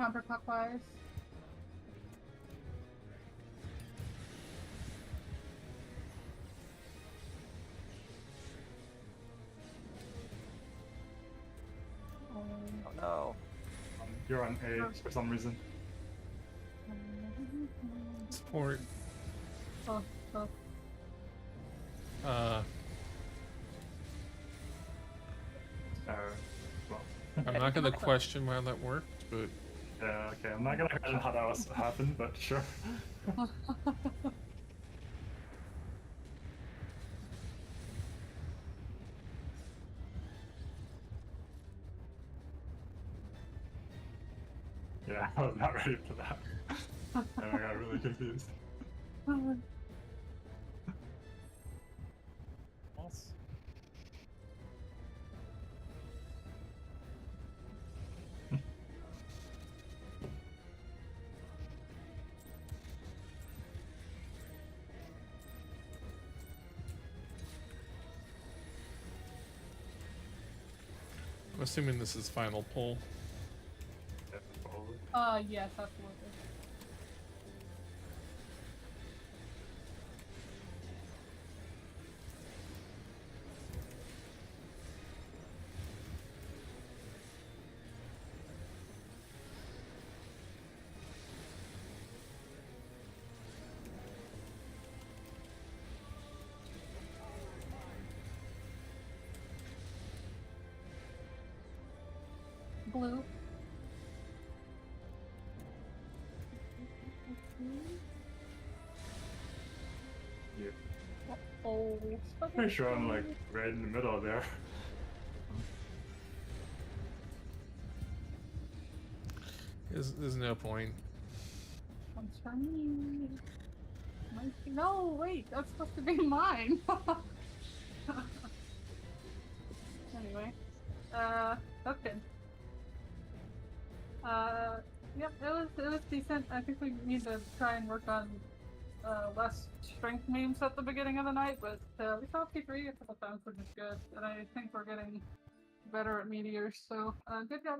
Counterclockwise. Oh no. You're on A for some reason. Support. Oh, oh. Well, I'm not gonna question why that worked, but yeah, okay. I'm not gonna imagine how that was happened, but sure. Yeah, I was not ready for that. And I got really confused. False. I'm assuming this is final pull. Yeah, probably. Yes, absolutely. Blue. Yeah. Oh, Pretty sure I'm like right in the middle there. There's no point. Comes for me. No, wait, that's supposed to be mine. Anyway, that's good. Yep, it was decent. I think we need to try and work on less strength memes at the beginning of the night, but we saw P3 a couple times, which is good, and I think we're getting better at meteors. So good job.